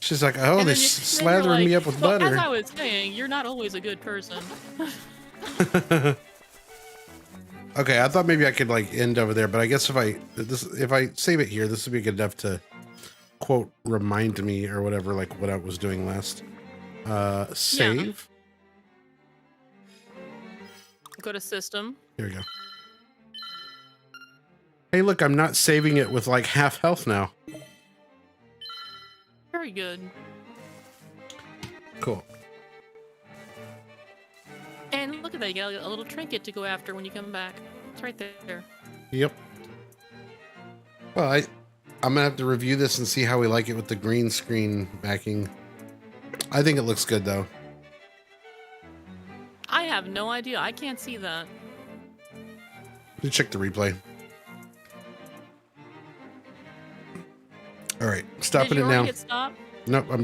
Speaker 2: She's like, oh, they're slathering
Speaker 1: like,
Speaker 2: me up with
Speaker 1: well,
Speaker 2: butter.
Speaker 1: as I was saying, you're not always a good person.
Speaker 2: Okay, I thought maybe I could like end over there, but I guess if I save it here, this would be good enough to quote remind me or whatever, like what I was doing last. Save.
Speaker 1: Yeah. Go to system.
Speaker 2: Here we go. Hey, look, I'm not saving it with like half health now.
Speaker 1: Very good.
Speaker 2: Cool.
Speaker 1: And look at that, you got a little trinket to go after when you come back. It's right there.
Speaker 2: Yep. Well, I'm gonna have to review this and see how we like it with the green screen backing. I think it looks good though.
Speaker 1: I have no idea. I can't see that.
Speaker 2: You check the replay. All right, stopping it now.
Speaker 1: Hit stop?
Speaker 2: Nope, I'm